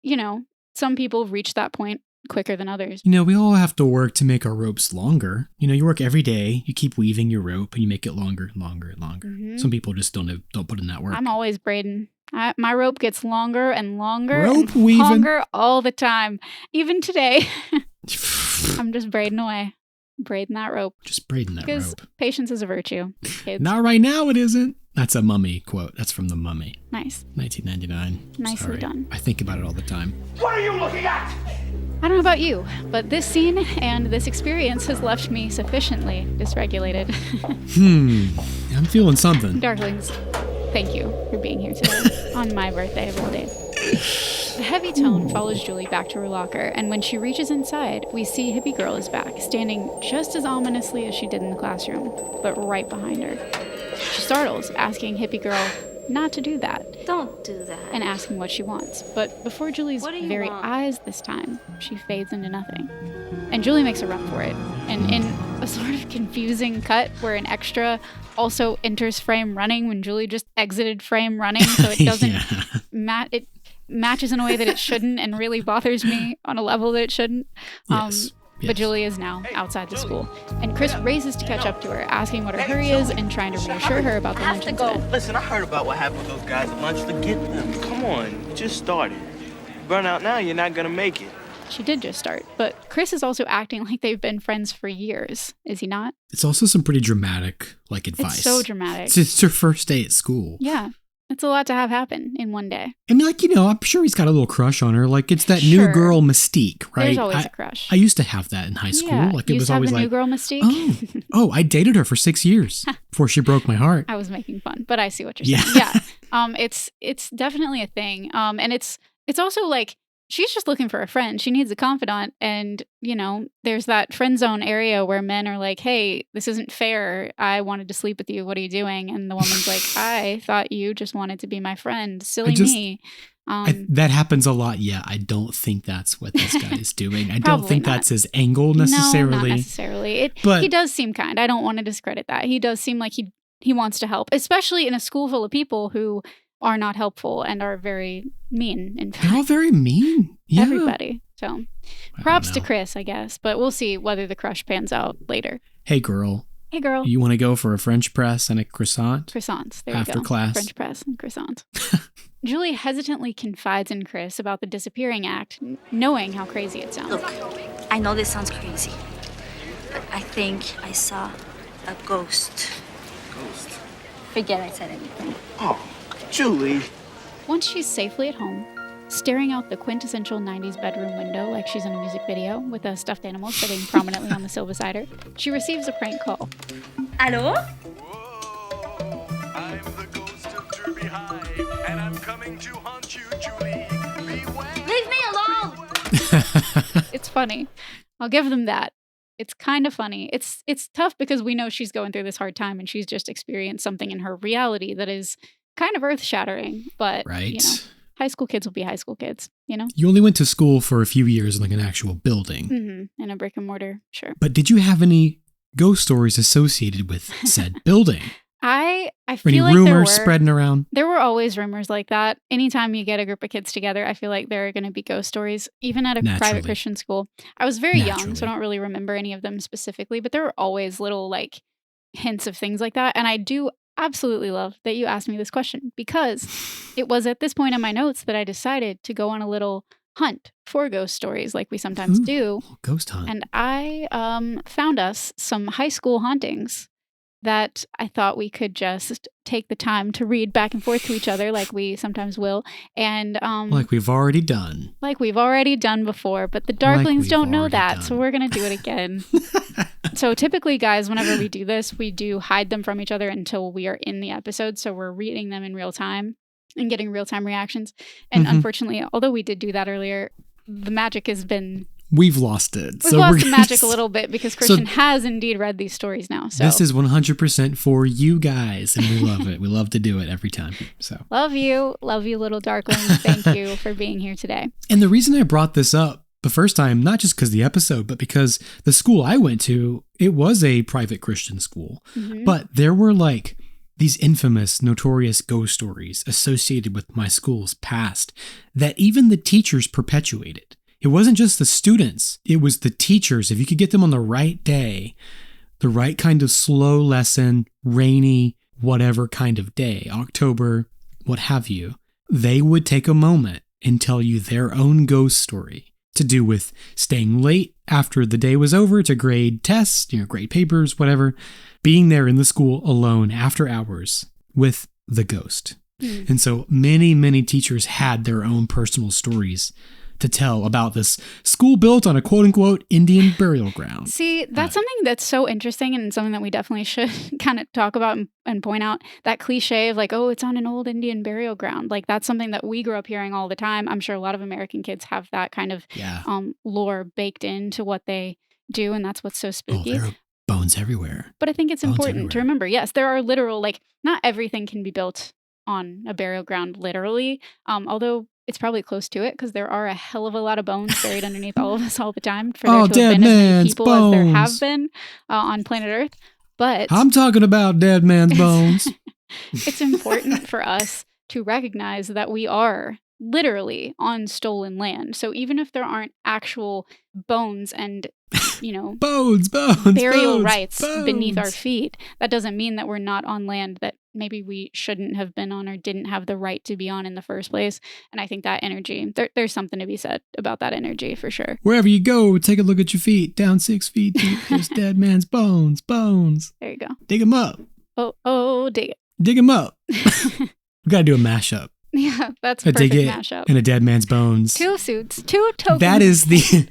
some people reach that point quicker than others. We all have to work to make our ropes longer. You work every day, you keep weaving your rope and you make it longer and longer and longer. Mm-hmm. Some people just don't put in that work. I'm always braiding. My rope gets longer and longer rope and weaving. Longer all the time. Even today, I'm just braiding away. Braiding that rope. Just braiding that because rope. Patience is a virtue, kids. Not right now, it isn't. That's a Mummy quote. That's from The Mummy. Nice. 1999. Nicely Sorry. done. I think about it all the time. What are you looking at? I don't know about you, but this scene and this experience has left me sufficiently dysregulated. I'm feeling something. Darklings, thank you for being here today on my birthday of all days. The heavy tone follows Julie back to her locker, and when she reaches inside, we see Hippie Girl is back, standing just as ominously as she did in the classroom, but right behind her. She startles, asking Hippie Girl not to do that. Don't do that. And asking what she wants. But before Julie's very eyes this time, she fades into nothing. And Julie makes a run for it. And in a sort of confusing cut where an extra also enters frame running when Julie just exited frame running, so it doesn't it matches in a way that it shouldn't and really bothers me on a level that it shouldn't. Yes. But Julie is now outside the school. And Chris races to catch up to her, asking what her hurry is and trying to reassure her about the lunch incident. Listen, I heard about what happened with those guys at lunch. Forget them. Come on, you just started. Burn out now, you're not gonna make it. She did just start, but Chris is also acting like they've been friends for years, is he not? It's also some pretty dramatic, advice. It's so dramatic. It's her first day at school. Yeah. It's a lot to have happen in one day. I mean, I'm sure he's got a little crush on her. Like, it's that new girl mystique, right? There's always a crush. I used to have that in high school. Yeah, Like, it was always the like, new girl mystique. Oh, I dated her for 6 years before she broke my heart. I was making fun, but I see what you're saying. Yeah. It's definitely a thing. And it's also like, she's just looking for a friend. She needs a confidant. And, there's that friend zone area where men are like, hey, this isn't fair. I wanted to sleep with you. What are you doing? And the woman's like, I thought you just wanted to be my friend. Silly me. That happens a lot. Yeah, I don't think that's what this guy is doing. I don't think that's his angle necessarily. No, not necessarily. But he does seem kind. I don't want to discredit that. He does seem like he wants to help, especially in a school full of people who are not helpful and are very mean. In fact, they're all very mean. Yeah. Everybody. So props to Chris, I guess. But we'll see whether the crush pans out later. Hey, girl. Hey, girl. You want to go for a French press and a croissant? Croissants. There after you go. Class. French press and croissants. Julie hesitantly confides in Chris about the disappearing act, knowing how crazy it sounds. Look, I know this sounds crazy, but I think I saw a ghost. Ghost? Forget I said anything. Oh, Julie. Once she's safely at home, staring out the quintessential 90s bedroom window like she's in a music video with a stuffed animal sitting prominently on the sill beside her, she receives a prank call. Hello? I'm the ghost of Derby High, and I'm coming to haunt you, Julie. Beware. Leave me alone! It's funny. I'll give them that. It's kind of funny. It's tough because we know she's going through this hard time and she's just experienced something in her reality that is kind of earth-shattering, but right. High school kids will be high school kids, You only went to school for a few years in an actual building. Mm-hmm. In a brick and mortar, sure. But did you have any ghost stories associated with said building? I Or feel any like rumors spreading around? There were always rumors like that. Anytime you get a group of kids together, I feel like there are going to be ghost stories, even at a private Christian school. I was very young, so I don't really remember any of them specifically, but there were always little like hints of things like that. And I do absolutely love that you asked me this question, because it was at this point in my notes that I decided to go on a little hunt for ghost stories like we sometimes do. Ghost hunt. And I found us some high school hauntings that I thought we could just take the time to read back and forth to each other like we sometimes will. And like we've already done. Like we've already done before, but the Darklings don't know that, so we're going to do it again. So typically, guys, whenever we do this, we do hide them from each other until we are in the episode, so we're reading them in real time and getting real-time reactions. And unfortunately, although we did do that earlier, the magic has been... We've lost it. We've lost the magic a little bit because Christian has indeed read these stories now. So this is 100% for you guys, and we love it. We love to do it every time. So love you, little Darklings. Thank you for being here today. And the reason I brought this up the first time, not just because the episode, but because the school I went to, it was a private Christian school, but there were like these infamous, notorious ghost stories associated with my school's past that even the teachers perpetuated. It wasn't just the students, it was the teachers. If you could get them on the right day, the right kind of slow lesson, rainy, whatever kind of day, October, what have you, they would take a moment and tell you their own ghost story to do with staying late after the day was over to grade tests, grade papers, whatever, being there in the school alone after hours with the ghost. And so many, many teachers had their own personal stories to tell about this school built on a quote-unquote Indian burial ground. See, that's something that's so interesting and something that we definitely should kind of talk about and point out. That cliche of like, oh, it's on an old Indian burial ground. Like, that's something that we grew up hearing all the time. I'm sure a lot of American kids have that kind of lore baked into what they do, and that's what's so spooky. Oh, there are bones everywhere. But I think it's important to remember, yes, there are literal, like, not everything can be built on a burial ground literally, although it's probably close to it because there are a hell of a lot of bones buried underneath all of us all the time for there to have been as many people as there have been on planet Earth. But I'm talking about dead man's bones. It's important for us to recognize that we are literally on stolen land. So even if there aren't actual bones and, bones, burial rights beneath our feet, that doesn't mean that we're not on land that maybe we shouldn't have been on or didn't have the right to be on in the first place. And I think that energy, there's something to be said about that energy for sure. Wherever you go, take a look at your feet. Down 6 feet deep, there's dead man's bones. There you go. Dig them up. Oh, dig it. Dig them up. We got to do a mashup. Yeah, that's a perfect mashup. And a dead man's bones. 2 suits, 2 tokens. That is the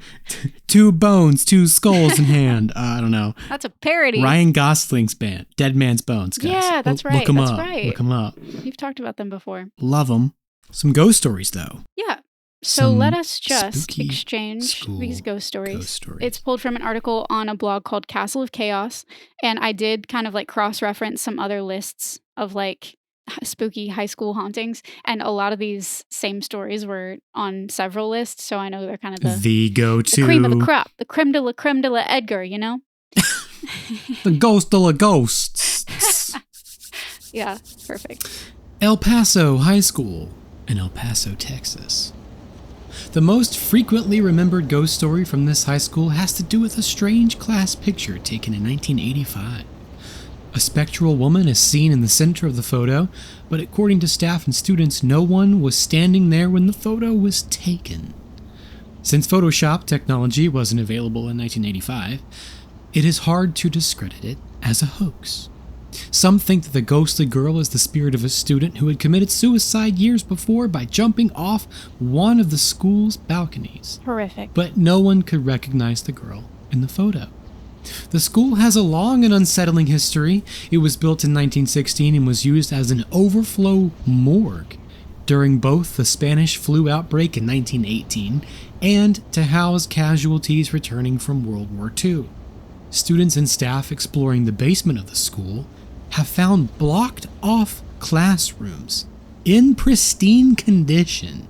2 bones, 2 skulls in hand. I don't know. That's a parody. Ryan Gosling's band, Dead Man's Bones, guys. Yeah, that's right. Look them that's up. Right. Look them up. You've talked about them before. Love them. Some ghost stories, though. Yeah. So let us just exchange these ghost stories. It's pulled from an article on a blog called Castle of Chaos. And I did kind of like cross-reference some other lists of like spooky high school hauntings, and a lot of these same stories were on several lists, so I know they're kind of the go-to, the cream of the crop, the creme de la Edgar, the ghost de la ghosts. Yeah, perfect. El Paso High School in El Paso, Texas. The most frequently remembered ghost story from this high school has to do with a strange class picture taken in 1985. A spectral woman is seen in the center of the photo, but according to staff and students, no one was standing there when the photo was taken. Since Photoshop technology wasn't available in 1985, it is hard to discredit it as a hoax. Some think that the ghostly girl is the spirit of a student who had committed suicide years before by jumping off one of the school's balconies. Horrific. But no one could recognize the girl in the photo. The school has a long and unsettling history. It was built in 1916 and was used as an overflow morgue during both the Spanish flu outbreak in 1918 and to house casualties returning from World War II. Students and staff exploring the basement of the school have found blocked off classrooms in pristine condition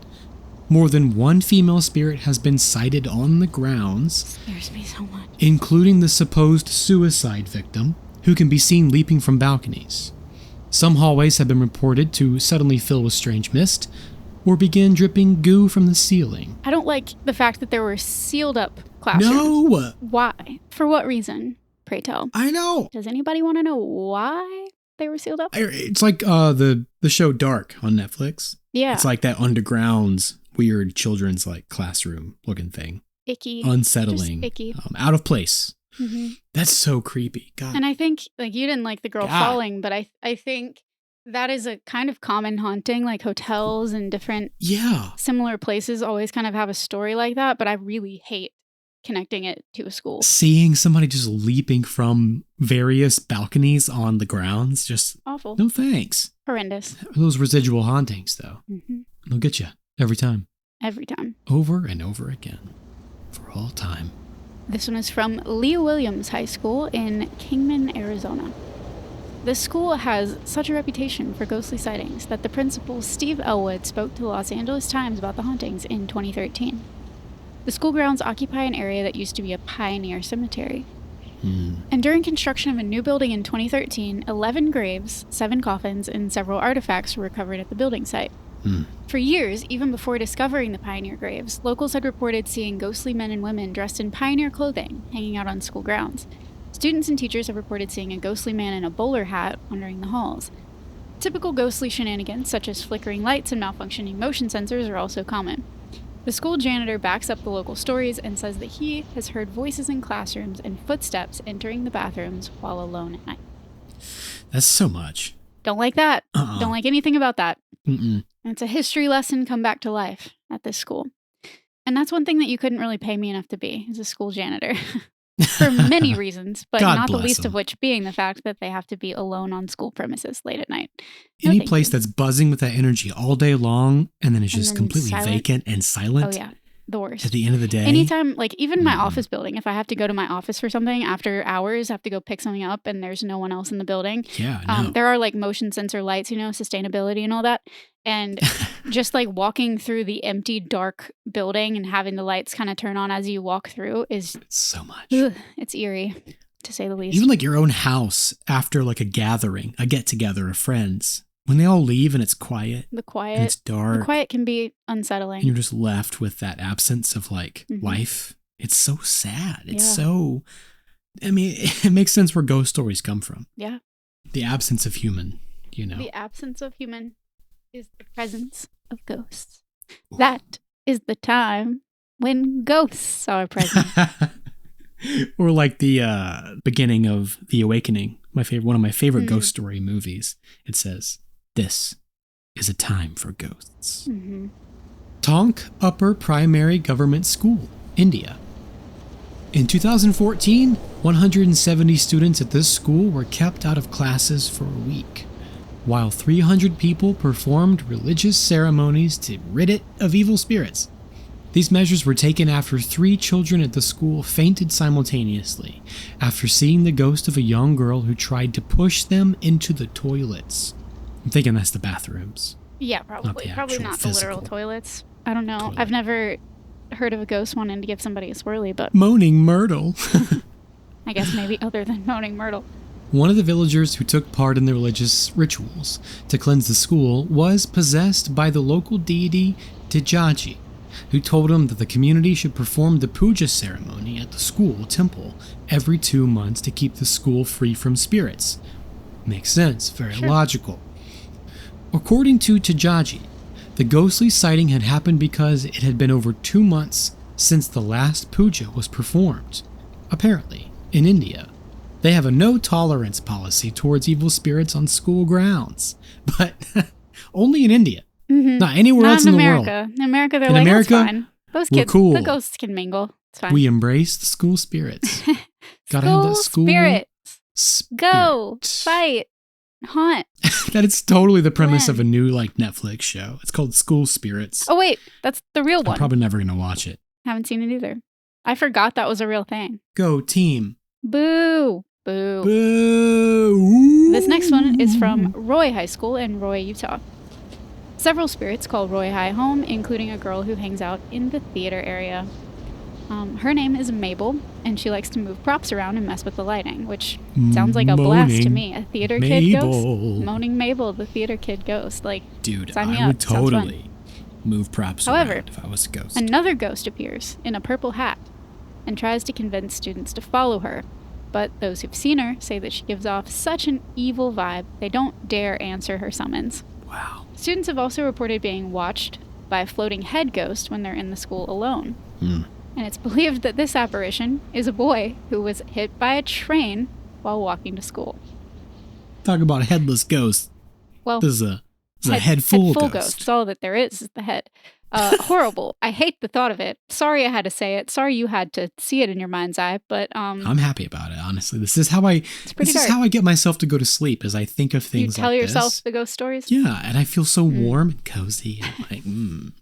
More than one female spirit has been sighted on the grounds, Scares me so much. including the supposed suicide victim, who can be seen leaping from balconies. Some hallways have been reported to suddenly fill with strange mist, or begin dripping goo from the ceiling. I don't like the fact that there were sealed up classrooms. No! Why? For what reason? Pray tell. I know! Does anybody want to know why they were sealed up? It's like the show Dark on Netflix. Yeah. It's like that underground, weird children's like classroom looking thing. Icky. Unsettling. Just icky. Out of place. Mm-hmm. That's so creepy. God. And I think, like, you didn't like the girl falling, but I think that is a kind of common haunting. Like, hotels and different similar places always kind of have a story like that, but I really hate connecting it to a school. Seeing somebody just leaping from various balconies on the grounds, just awful. No thanks. Horrendous. Those residual hauntings, though, Mm-hmm. they'll get you every time. Every time. Over and over again. For all time. This one is from Leo Williams High School in Kingman, Arizona. This school has such a reputation for ghostly sightings that the principal, Steve Elwood, spoke to the Los Angeles Times about the hauntings in 2013. The school grounds occupy an area that used to be a pioneer cemetery. And during construction of a new building in 2013, 11 graves, 7 coffins, and several artifacts were recovered at the building site. For years, even before discovering the pioneer graves, locals had reported seeing ghostly men and women dressed in pioneer clothing hanging out on school grounds. Students and teachers have reported seeing a ghostly man in a bowler hat wandering the halls. Typical ghostly shenanigans, such as flickering lights and malfunctioning motion sensors, are also common. The school janitor backs up the local stories and says that he has heard voices in classrooms and footsteps entering the bathrooms while alone at night. That's so much. Don't like that. Don't like anything about that. Mm-mm. And it's a history lesson come back to life at this school. And that's one thing that you couldn't really pay me enough to be, is a school janitor. For many reasons, but God not the bless least them. of which being the fact that they have to be alone on school premises late at night. No, Any thank place you. that's buzzing with that energy all day long and then it's And just then completely silent. vacant and silent. Oh, yeah. The worst. At the end of the day. Anytime, like even my office building, if I have to go to my office for something after hours, I have to go pick something up and there's no one else in the building. Yeah, I know. There are like motion sensor lights, sustainability and all that. And just like walking through the empty, dark building and having the lights kind of turn on as you walk through is so much. It's eerie, to say the least. Even like your own house after like a gathering, a get together of friends, when they all leave and it's quiet. The quiet. And it's dark. The quiet can be unsettling. And you're just left with that absence of like life. It's so sad. It's so, I mean, it makes sense where ghost stories come from. Yeah. The absence of human, The absence of human is the presence of ghosts. That is the time when ghosts are present. Or like the beginning of The Awakening, one of my favorite ghost story movies. It says, "This is a time for ghosts." Tonk Upper Primary Government School, India. In 2014, 170 students at this school were kept out of classes for a week, while 300 people performed religious ceremonies to rid it of evil spirits. These measures were taken after 3 children at the school fainted simultaneously after seeing the ghost of a young girl who tried to push them into the toilets. I'm thinking that's the bathrooms. Yeah, probably. Probably not the literal toilets. I don't know. I've never heard of a ghost wanting to give somebody a swirly, but Moaning Myrtle. I guess maybe other than Moaning Myrtle. One of the villagers who took part in the religious rituals to cleanse the school was possessed by the local deity Tijaji, who told him that the community should perform the puja ceremony at the school temple every 2 months to keep the school free from spirits. Makes sense, very logical. According to Tijaji, the ghostly sighting had happened because it had been over 2 months since the last puja was performed. Apparently, in India, they have a no-tolerance policy towards evil spirits on school grounds, but only in India. Not anywhere else in the world. In America, they're In like, America, that's fine. Those we're kids, cool. the ghosts can mingle. It's fine. We embrace the school spirits. Gotta have that school spirits. spirit. Go, fight, haunt. That is totally the premise of a new like Netflix show. It's called School Spirits. Oh wait, that's the real one. I'm probably never gonna watch it. Haven't seen it either. I forgot that was a real thing. Go team. Boo. Boo. Boo. This next one is from Roy High School in Roy, Utah. Several spirits call Roy High home, including a girl who hangs out in the theater area. Her name is Mabel, and she likes to move props around and mess with the lighting, which sounds like a blast to me. A theater kid ghost? Moaning Mabel, the theater kid ghost. Like, dude, sign me I up. would totally move props However, around if I was a ghost. Another ghost appears in a purple hat and tries to convince students to follow her. But those who've seen her say that she gives off such an evil vibe, they don't dare answer her summons. Wow. Students have also reported being watched by a floating head ghost when they're in the school alone. And it's believed that this apparition is a boy who was hit by a train while walking to school. Talk about a headless ghost. Well, this is a head full ghost. That's all that there is the head. Horrible. I hate the thought of it. Sorry I had to say it. Sorry you had to see it in your mind's eye, but I'm happy about it, honestly. This is how I get myself to go to sleep, as I think of things like this. You tell yourself the ghost stories? Yeah, and I feel so warm and cozy and like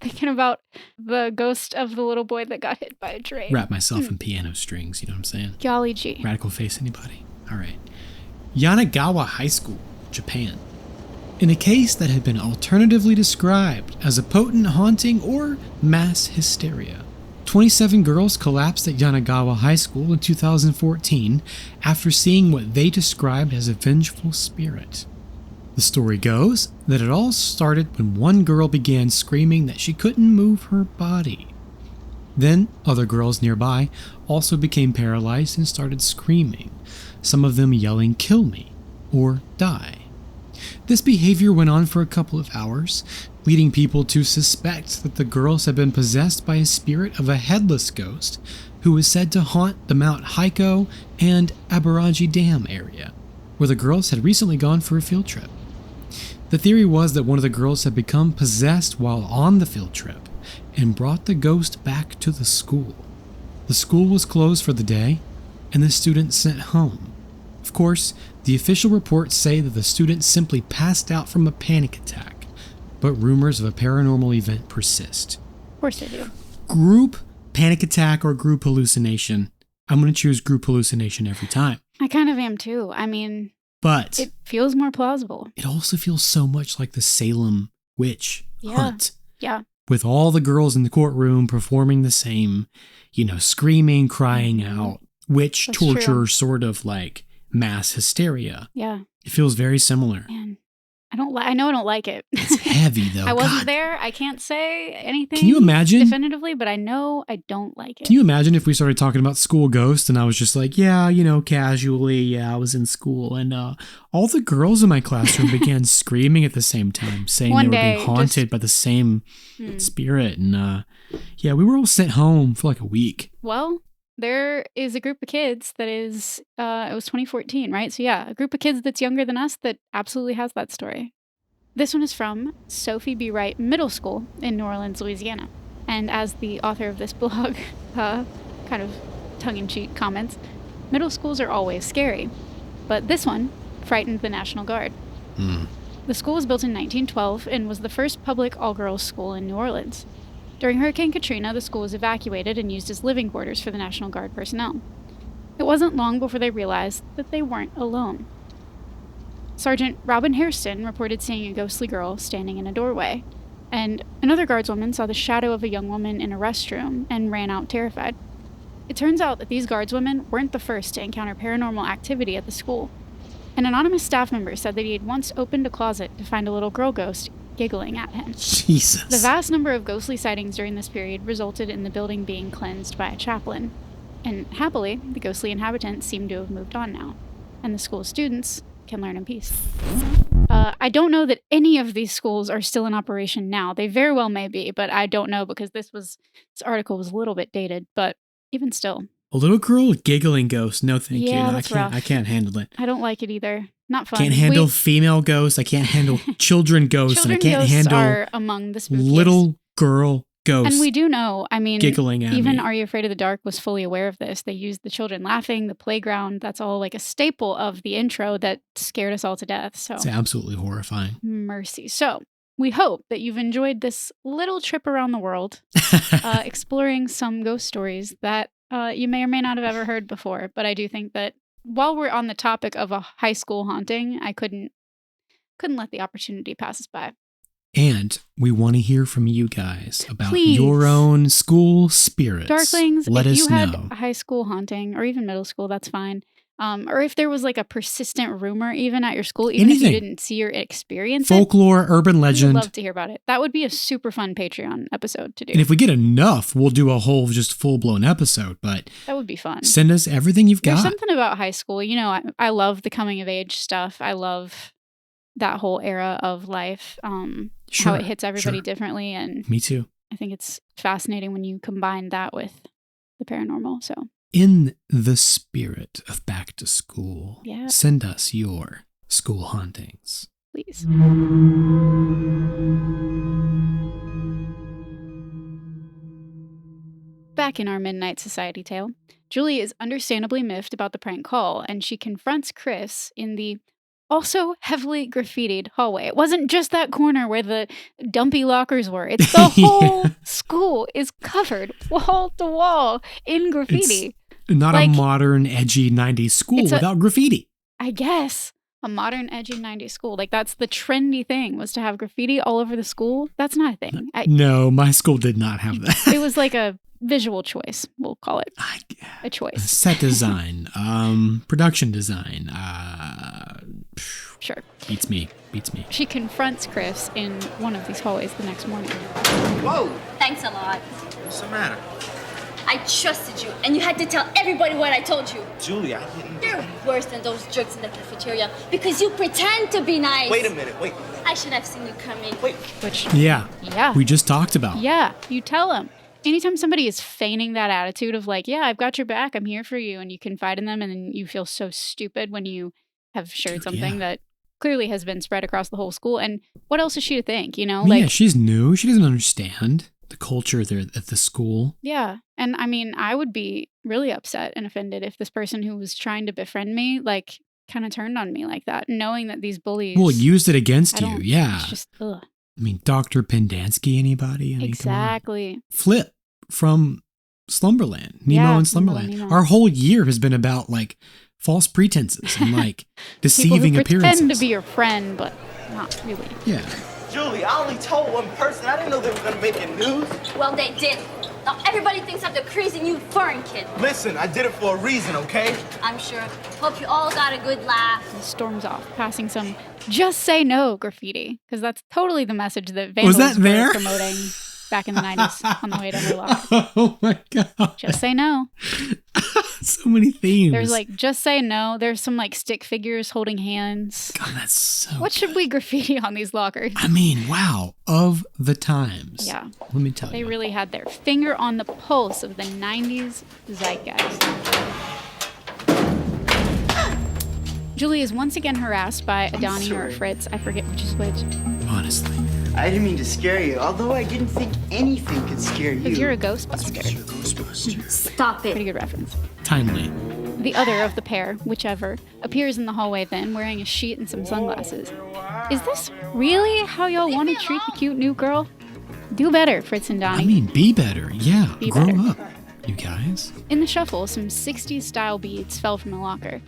thinking about the ghost of the little boy that got hit by a train. Wrap myself in piano strings, you know what I'm saying? Golly gee. Radical face, anybody? All right. Yanagawa High School, Japan. In a case that had been alternatively described as a potent haunting or mass hysteria, 27 girls collapsed at Yanagawa High School in 2014 after seeing what they described as a vengeful spirit. The story goes that it all started when one girl began screaming that she couldn't move her body. Then other girls nearby also became paralyzed and started screaming, some of them yelling, "Kill me," or "Die." This behavior went on for a couple of hours, leading people to suspect that the girls had been possessed by a spirit of a headless ghost who was said to haunt the Mount Heiko and Abaraji Dam area, where the girls had recently gone for a field trip. The theory was that one of the girls had become possessed while on the field trip and brought the ghost back to the school. The school was closed for the day, and the students sent home. Of course, the official reports say that the students simply passed out from a panic attack, but rumors of a paranormal event persist. Of course they do. Group panic attack or group hallucination. I'm going to choose group hallucination every time. I kind of am too. I mean, but it feels more plausible. It also feels so much like the Salem witch hunt. Yeah. With all the girls in the courtroom performing the same, screaming, crying out, witch That's torture, true. sort of like mass hysteria. Yeah. It feels very similar. Man, I know I don't like it. It's heavy though. I wasn't there. I can't say anything. Can you imagine? Definitively, but I know I don't like it. Can you imagine if we started talking about school ghosts and I was just like, yeah, casually, I was in school and all the girls in my classroom began screaming at the same time, saying they were being haunted by the same spirit. And we were all sent home for like a week. Well, there is a group of kids that is, it was 2014, right? So yeah, a group of kids that's younger than us that absolutely has that story. This one is from Sophie B. Wright Middle School in New Orleans, Louisiana. And as the author of this blog, kind of tongue-in-cheek comments, middle schools are always scary. But this one frightened the National Guard. The school was built in 1912 and was the first public all-girls school in New Orleans. During Hurricane Katrina, the school was evacuated and used as living quarters for the National Guard personnel. It wasn't long before they realized that they weren't alone. Sergeant Robin Hairston reported seeing a ghostly girl standing in a doorway, and another guardswoman saw the shadow of a young woman in a restroom and ran out terrified. It turns out that these guardswomen weren't the first to encounter paranormal activity at the school. An anonymous staff member said that he had once opened a closet to find a little girl ghost giggling at him. Jesus. The vast number of ghostly sightings during this period resulted in the building being cleansed by a chaplain. And happily, the ghostly inhabitants seem to have moved on now, and the school's students can learn in peace. I don't know that any of these schools are still in operation now. They very well may be, but I don't know because this article was a little bit dated, but even still. A little girl giggling ghost. No, thank Yeah, you. that's rough. I can't handle it. I don't like it either. Not fun. Can't handle female ghosts. I can't handle children ghosts. Children and I can't ghosts handle are among the spookiest. little girl ghosts. And we do know, giggling at even me. Are You Afraid of the Dark was fully aware of this. They used the children laughing, the playground. That's all like a staple of the intro that scared us all to death. So It's absolutely horrifying. mercy. So we hope that you've enjoyed this little trip around the world, exploring some ghost stories that you may or may not have ever heard before. But I do think that while we're on the topic of a high school haunting, I couldn't let the opportunity pass us by. And we want to hear from you guys about Please. your own school spirits. Darklings, Let if us you had know. a high school haunting or even middle school, that's fine. Or if there was like a persistent rumor even at your school, even if Anything. you didn't see or experience Folklore, urban it, we legend. would love to hear about it. That would be a super fun Patreon episode to do. And if we get enough, we'll do a whole just full-blown episode. But That would be fun. send us everything you've There's got. something about high school. You know, I love the coming of age stuff. I love that whole era of life, how Sure, it hits everybody sure. differently. And Me too. I think it's fascinating when you combine that with the paranormal. So In the spirit of back to school, Yeah. send us your school hauntings. please. Back in our Midnight Society tale, Julie is understandably miffed about the prank call, and she confronts Chris in the also heavily graffitied hallway. It wasn't just that corner where the dumpy lockers were. It's the whole school is covered wall to wall in graffiti. Not Like, a modern, edgy 90s school it's a- without graffiti. I guess a modern, edgy 90s school. Like, that's the trendy thing, was to have graffiti all over the school. That's not a thing. No, my school did not have that. It was like a visual choice, we'll call it. A choice. Set design, production design, Sure. beats me. She confronts Chris in one of these hallways the next morning. Whoa! Thanks a lot. What's the matter? I trusted you, and you had to tell everybody what I told you. Julie, I didn't... You're worse than those jerks in the cafeteria because you pretend to be nice. Wait a minute, wait. I should have seen you coming. Wait. Which, Yeah. We just talked about. yeah, you tell him. Anytime somebody is feigning that attitude of like, yeah, I've got your back, I'm here for you, and you confide in them, and then you feel so stupid when you have shared something that clearly has been spread across the whole school. And what else is she to think, you know? I mean, yeah, she's new. She doesn't understand the culture there at the school. Yeah. And I mean, I would be really upset and offended if this person who was trying to befriend me, like, kind of turned on me like that, knowing that these bullies. Well, used it against I you. don't- Yeah. It's just, ugh. I mean, Dr. Pendansky, anybody? I mean, come on. Exactly. Flip from Slumberland, Nemo Yeah, and Slumberland, Slumberland. Nemo. Our whole year has been about like false pretenses and like People deceiving who appearances. pretend to be your friend, but not really. Yeah. Julie, I only told one person. I didn't know they were gonna make it news. Well, they did. Now everybody thinks I'm the crazy new foreign kid. Listen, I did it for a reason, okay? I'm sure. Hope you all got a good laugh. He storms off, passing some "just say no" graffiti, because that's totally the message that Was vandals that were there? promoting back in the 90s on the way to Underlock. Oh my God. Just say no. So many themes. There's like "just say no." There's some like stick figures holding hands. God, that's so. What should we graffiti on these lockers? I mean, wow. Of the times. Yeah. Let me tell They you. really had their finger on the pulse of the 90s zeitgeist. Julie is once again harassed by Adani or Fritz. I forget which is which. Honestly. I didn't mean to scare you, although I didn't think anything could scare you. Because you're a Ghostbuster. Stop it. Pretty good reference. Timely. The other of the pair, whichever, appears in the hallway then, wearing a sheet and some sunglasses. Is this really how y'all want to treat the cute new girl? Do better, Fritz and Donnie. I mean, be better. Yeah. Be Grow better. up, you guys. In the shuffle, some 60s style beads fell from the locker.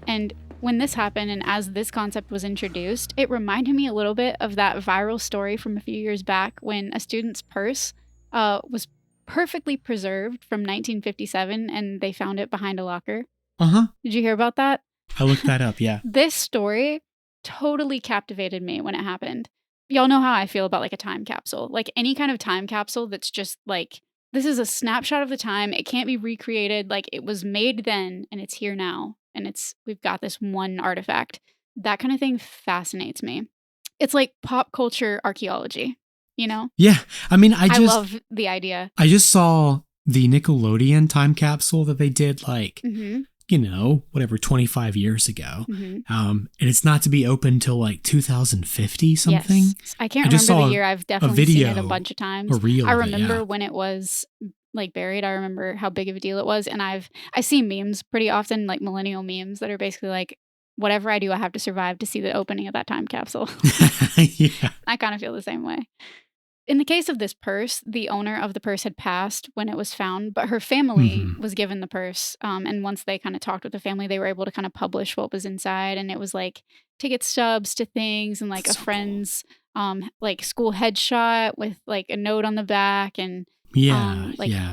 And when this happened, and as this concept was introduced, it reminded me a little bit of that viral story from a few years back when a student's purse was perfectly preserved from 1957 and they found it behind a locker. Uh-huh. Did you hear about that? I looked that up, yeah. This story totally captivated me when it happened. Y'all know how I feel about like a time capsule. Like any kind of time capsule that's just like, this is a snapshot of the time. It can't be recreated. Like it was made then and it's here now. And we've got this one artifact. That kind of thing fascinates me. It's like pop culture archaeology, you know? Yeah. I mean, I love the idea. I just saw the Nickelodeon time capsule that they did like, Mhm. you know, whatever, 25 years ago. Mhm. And it's not to be open till like 2050 something. Yes. I can't just remember saw the year. I've definitely video, seen it a bunch of times. a reel I of it, remember yeah. when it was like buried. I remember how big of a deal it was. And I see memes pretty often, like millennial memes that are basically like, whatever I do, I have to survive to see the opening of that time capsule. Yeah. I kind of feel the same way. In the case of this purse, the owner of the purse had passed when it was found, but her family was given the purse. And once they kind of talked with the family, they were able to kind of publish what was inside. And it was like ticket stubs to things and like a friend's like school headshot with like a note on the back and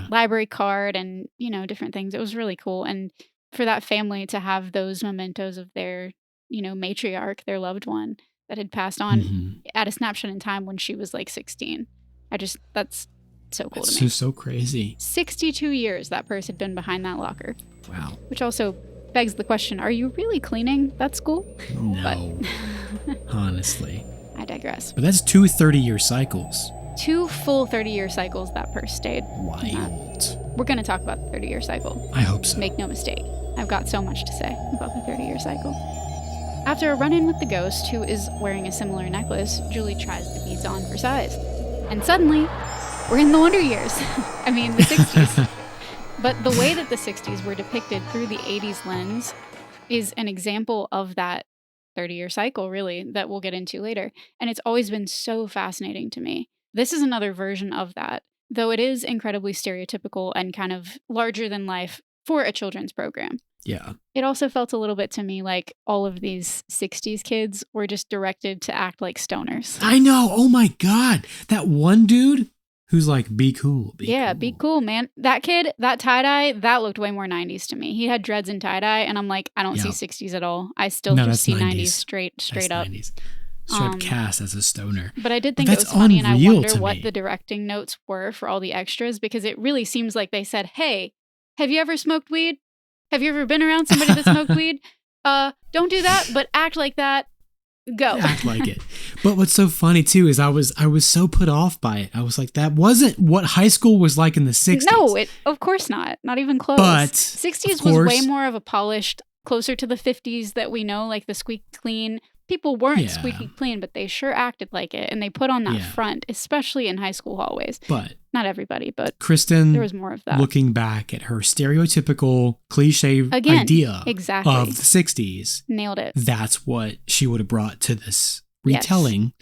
library card and, you know, different things. It was really cool. And for that family to have those mementos of their, you know, matriarch, their loved one that had passed on at a snapshot in time when she was like 16. That's so cool to me. So crazy. 62 years that purse had been behind that locker. Wow. Which also begs the question, are you really cleaning that school? No. Honestly. I digress. But that's 2 30-year cycles. 2 full 30-year cycles that purse stayed. Wild. We're going to talk about the 30-year cycle. I hope so. Make no mistake. I've got so much to say about the 30-year cycle. After a run-in with the ghost, who is wearing a similar necklace, Julie tries the beads on for size. And suddenly, we're in the Wonder Years. I mean, the 60s. But the way that the 60s were depicted through the 80s lens is an example of that 30-year cycle, really, that we'll get into later. And it's always been so fascinating to me. This is another version of that, though it is incredibly stereotypical and kind of larger than life for a children's program. Yeah. It also felt a little bit to me like all of these 60s kids were just directed to act like stoners. I know. Oh my God. That one dude who's like, be cool. Be cool, man. That kid, that tie-dye, that looked way more 90s to me. He had dreads and tie-dye, and I'm like, I don't see 60s at all. I still just see 90s straight up. 90s. Straight cast as a stoner. But I did think it was funny, and I wonder what the directing notes were for all the extras, because it really seems like they said, hey, have you ever smoked weed? Have you ever been around somebody that smoked weed? Don't do that, but act like that. Go. Act like it. But what's so funny too is I was so put off by it. I was like, that wasn't what high school was like in the 60s. No, of course not. Not even close. But 60s was way more of a polished, closer to the 50s that we know, like the squeak clean. People weren't squeaky clean, but they sure acted like it. And they put on that front, especially in high school hallways. But not everybody, but Kristen, there was more of that. Looking back at her stereotypical cliche idea of the 60s. Nailed it. That's what she would have brought to this retelling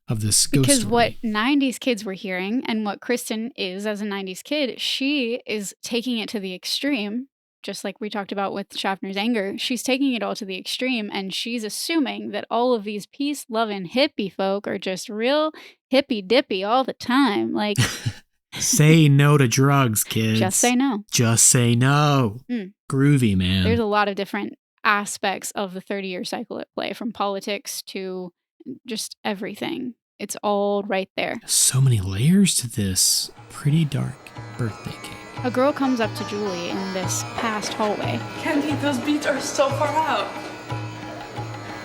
of this ghost because story. What 90s kids were hearing and what Kristen is as a 90s kid, she is taking it to the extreme. Just like we talked about with Schaffner's anger, she's taking it all to the extreme, and she's assuming that all of these peace-loving hippie folk are just real hippy-dippy all the time. Like, say no to drugs, kids. Just say no. Just say no. Groovy, man. There's a lot of different aspects of the 30-year cycle at play, from politics to just everything. It's all right there. So many layers to this pretty dark birthday cake. A girl comes up to Julie in this past hallway. Candy, those beats are so far out.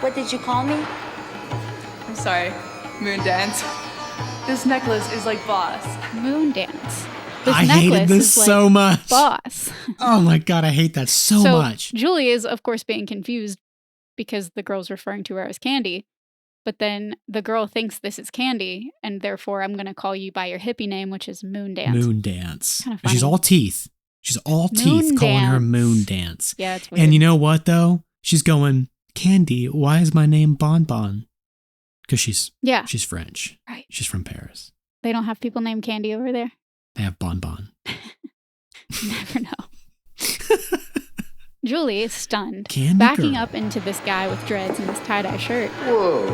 What did you call me? I'm sorry. Moon dance. This necklace is like boss. Moon dance. I hated this so much. Boss. Oh my God, I hate that so much. Julie is, of course, being confused because the girl's referring to her as Candy. But then the girl thinks this is Candy, and therefore I'm going to call you by your hippie name, which is Moon Dance. Moon Dance. She's all teeth. She's all teeth calling her Moon Dance. Yeah, it's weird. And you know what, though? She's going, Candy, why is my name Bon Bon? Because she's French. Right. She's from Paris. They don't have people named Candy over there? They have Bon Bon. Never know. Julie is stunned, Candy backing girl. up into this guy with dreads and this tie-dye shirt. Whoa.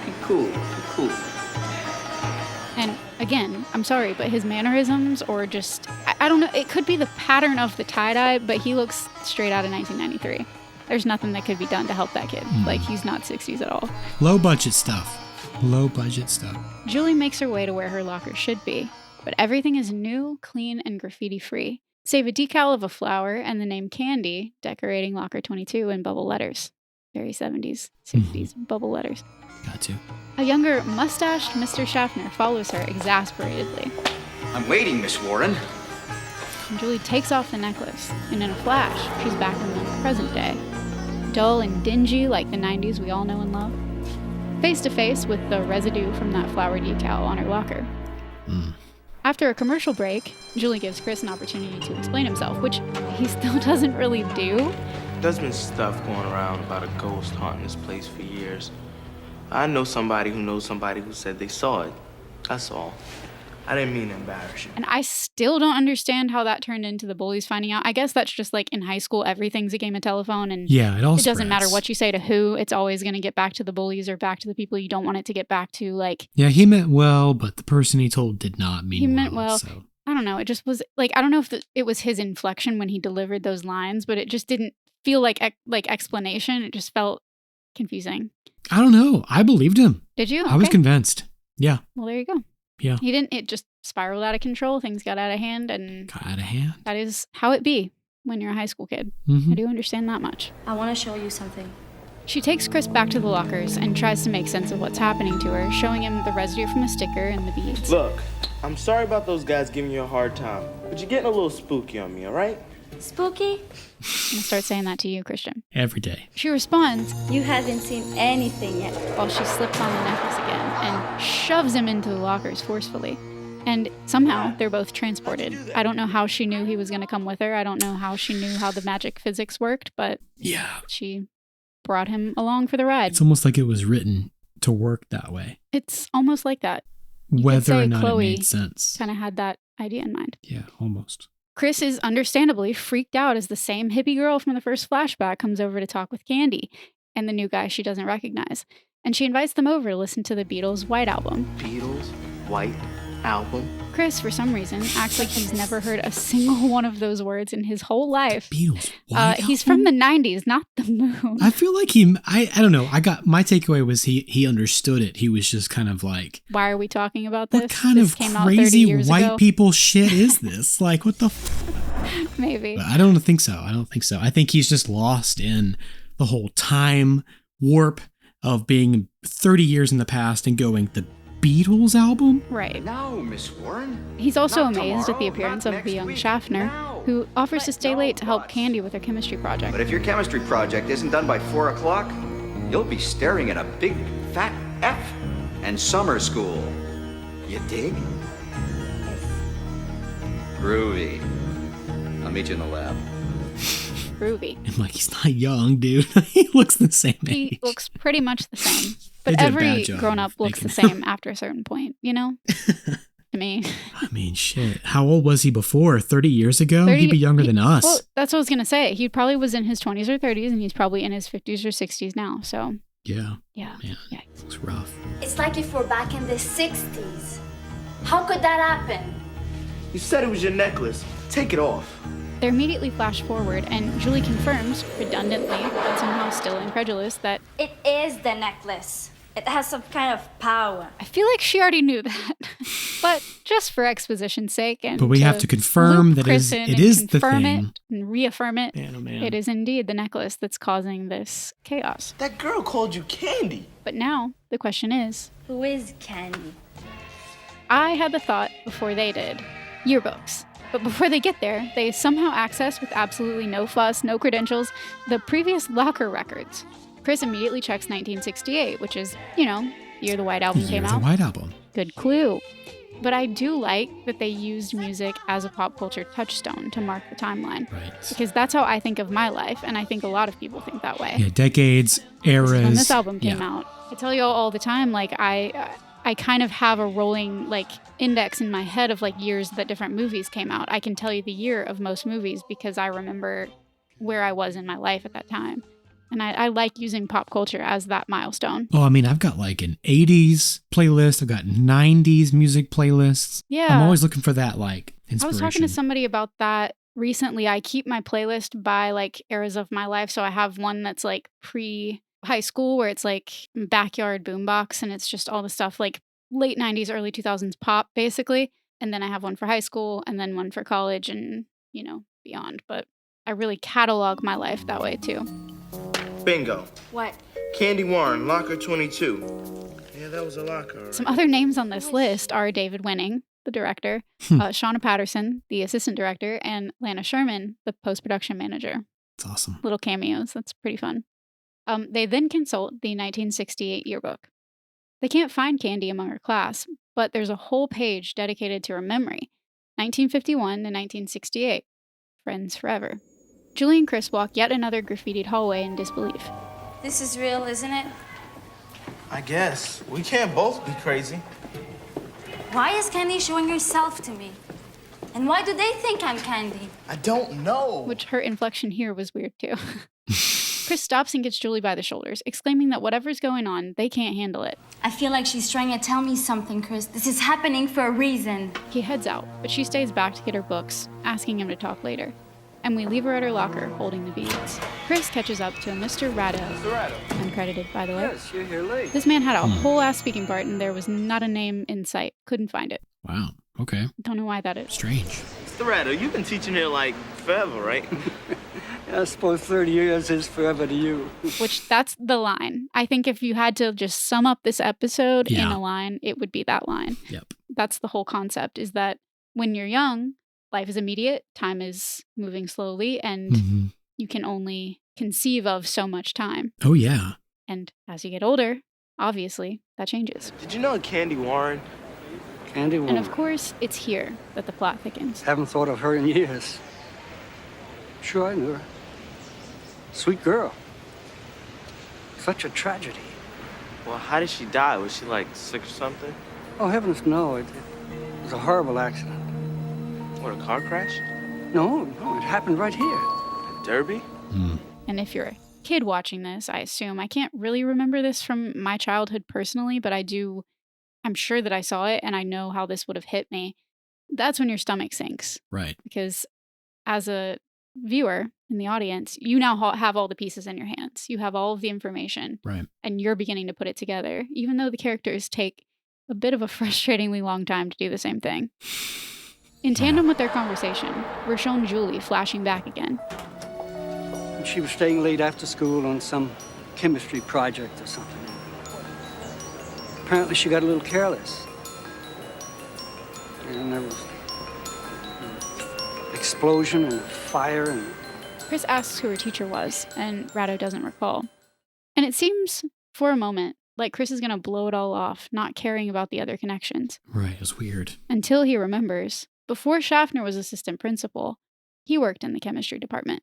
Be cool. Be cool. And again, I'm sorry, but his mannerisms or just, I don't know, it could be the pattern of the tie-dye, but he looks straight out of 1993. There's nothing that could be done to help that kid. Like, he's not 60s at all. Low budget stuff. Low budget stuff. Julie makes her way to where her locker should be, but everything is new, clean, and graffiti-free. Save a decal of a flower and the name Candy decorating locker 22 in bubble letters. Very 70s, 60s bubble letters. Got to. A younger, mustached Mr. Schaffner follows her exasperatedly. I'm waiting, Miss Warren. And Julie takes off the necklace, and in a flash, she's back in the present day. Dull and dingy like the 90s we all know and love. Face to face with the residue from that flower decal on her locker. After a commercial break, Julie gives Chris an opportunity to explain himself, which he still doesn't really do. There's been stuff going around about a ghost haunting this place for years. I know somebody who knows somebody who said they saw it. That's all. I didn't mean to embarrass you. And I still don't understand how that turned into the bullies finding out. I guess that's just like in high school, everything's a game of telephone. And yeah, it doesn't matter what you say to who. It's always going to get back to the bullies or back to the people you don't want it to get back to. Like, yeah, he meant well, but the person he told did not mean he meant well. So. I don't know. It just was like, I don't know if it was his inflection when he delivered those lines, but it just didn't feel like explanation. It just felt confusing. I don't know. I believed him. Did you? I was convinced. Yeah. Well, there you go. Yeah. He didn't. It just spiraled out of control. Things got out of hand. That is how it be when you're a high school kid. Mm-hmm. I do understand that much. I want to show you something. She takes Chris back to the lockers and tries to make sense of what's happening to her, showing him the residue from the sticker and the beads. Look, I'm sorry about those guys giving you a hard time, but you're getting a little spooky on me, all right? Spooky? I'm gonna start saying that to you, Christian. Every day. She responds, "You haven't seen anything yet," while she slips on the necklace again and shoves him into the lockers forcefully. And somehow they're both transported. I don't know how she knew he was gonna come with her. I don't know how she knew how the magic physics worked, but yeah, she brought him along for the ride. It's almost like it was written to work that way. It's almost like that. Whether or not Chloe it made sense. Kind of had that idea in mind. Yeah, almost. Chris is understandably freaked out as the same hippie girl from the first flashback comes over to talk with Candy and the new guy she doesn't recognize. And she invites them over to listen to the Beatles' White Album. Beatles? White Album? Chris, for some reason, acts like he's never heard a single one of those words in his whole life. Beatles. He's from the 90s, not the moon. I feel like I don't know. My takeaway was he understood it. He was just kind of like, why are we talking about this? What kind this of came out crazy 30 years white ago. people shit is this? Like, what the Maybe. But I don't think so. I think he's just lost in the whole time warp of being 30 years in the past and going, the Beatles album? Right. No, Miss Warren. He's also Not amazed at the tomorrow, appearance not of the next young week, Schaffner, now. who offers to stay late to help Candy with her chemistry project. But if your chemistry project isn't done by 4 o'clock, you'll be staring at a big fat F and summer school. You dig? Groovy. I'll meet you in the lab. Groovy. I'm like, he's not young, dude. He looks the same age. He looks pretty much the same. They But did a every bad job grown-up looks the making same after a certain point, you know? To me. I mean, shit. How old was he before? 30 years ago? He'd be younger than us. Well, that's what I was going to say. He probably was in his 20s or 30s, and he's probably in his 50s or 60s now, so. Yeah. Yeah. Man, it's rough. It's like if we're back in the 60s. How could that happen? You said it was your necklace. Take it off. They're immediately flashed forward, and Julie confirms, redundantly, but somehow still incredulous, that It is the necklace. It has some kind of power. I feel like she already knew that. But just for exposition's sake, and But we have to confirm that Chris it is the confirm thing. it and reaffirm it. Man, oh man. It is indeed the necklace that's causing this chaos. That girl called you Candy. But now the question is, Who is Candy? I had the thought before they did. Yearbooks. But before they get there, they somehow access, with absolutely no fuss, no credentials, the previous locker records. Chris immediately checks 1968, which is, year the White Album came out. The White Album. Good clue. But I do like that they used music as a pop culture touchstone to mark the timeline. Right. Because that's how I think of my life, and I think a lot of people think that way. Yeah, decades, eras. When this album came out, I tell you all the time, like, I kind of have a rolling, like, index in my head of, like, years that different movies came out. I can tell you the year of most movies because I remember where I was in my life at that time. And I like using pop culture as that milestone. Oh, I mean, I've got like an 80s playlist. I've got 90s music playlists. Yeah. I'm always looking for that, like, inspiration. I was talking to somebody about that recently. I keep my playlist by, like, eras of my life. So I have one that's, like, pre-high school where it's, like, backyard boombox. And it's just all the stuff, like, late 90s, early 2000s pop, basically. And then I have one for high school and then one for college and, beyond. But I really catalog my life that way, too. Bingo. What? Candy Warren, locker 22. Yeah, that was a locker. Right? Some other names on this list are David Winning, the director, Shauna Patterson, the assistant director, and Lana Sherman, the post-production manager. That's awesome. Little cameos. That's pretty fun. They then consult the 1968 yearbook. They can't find Candy among her class, but there's a whole page dedicated to her memory. 1951 to 1968. Friends forever. Julie and Chris walk yet another graffitied hallway in disbelief. This is real, isn't it? I guess. We can't both be crazy. Why is Candy showing herself to me? And why do they think I'm Candy? I don't know. Which her inflection here was weird too. Chris stops and gets Julie by the shoulders, exclaiming that whatever's going on, they can't handle it. I feel like she's trying to tell me something, Chris. This is happening for a reason. He heads out, but she stays back to get her books, asking him to talk later. And we leave her at her locker, holding the beads. Chris catches up to a Mr. Ratto. Mr. Ratto. Uncredited, by the way. Yes, you're here late. This man had a whole ass speaking part, and there was not a name in sight. Couldn't find it. Wow. Okay. Don't know why that is. Strange. Mr. Ratto, you've been teaching here like forever, right? I suppose 30 years is forever to you. Which, that's the line. I think if you had to just sum up this episode in a line, it would be that line. Yep. That's the whole concept, is that when you're young, life is immediate, time is moving slowly, and you can only conceive of so much time. Oh, yeah. And as you get older, obviously, that changes. Did you know Candy Warren? Candy Warren. And of course, it's here that the plot thickens. Haven't thought of her in years. Sure, I knew her. Sweet girl. Such a tragedy. Well, how did she die? Was she like sick or something? Oh, heavens, no. It was a horrible accident. What, a car crash? No, it happened right here. At Derby? And if you're a kid watching this, I assume, I can't really remember this from my childhood personally, but I'm sure that I saw it and I know how this would have hit me. That's when your stomach sinks. Right. Because as a viewer in the audience, you now have all the pieces in your hands. You have all of the information. Right. And you're beginning to put it together, even though the characters take a bit of a frustratingly long time to do the same thing. In tandem with their conversation, we're shown Julie flashing back again. And she was staying late after school on some chemistry project or something. Apparently she got a little careless. And there was an explosion and fire and... Chris asks who her teacher was, and Ratto doesn't recall. And it seems, for a moment, like Chris is going to blow it all off, not caring about the other connections. Right, it's weird. Until he remembers, before Schaffner was assistant principal, he worked in the chemistry department.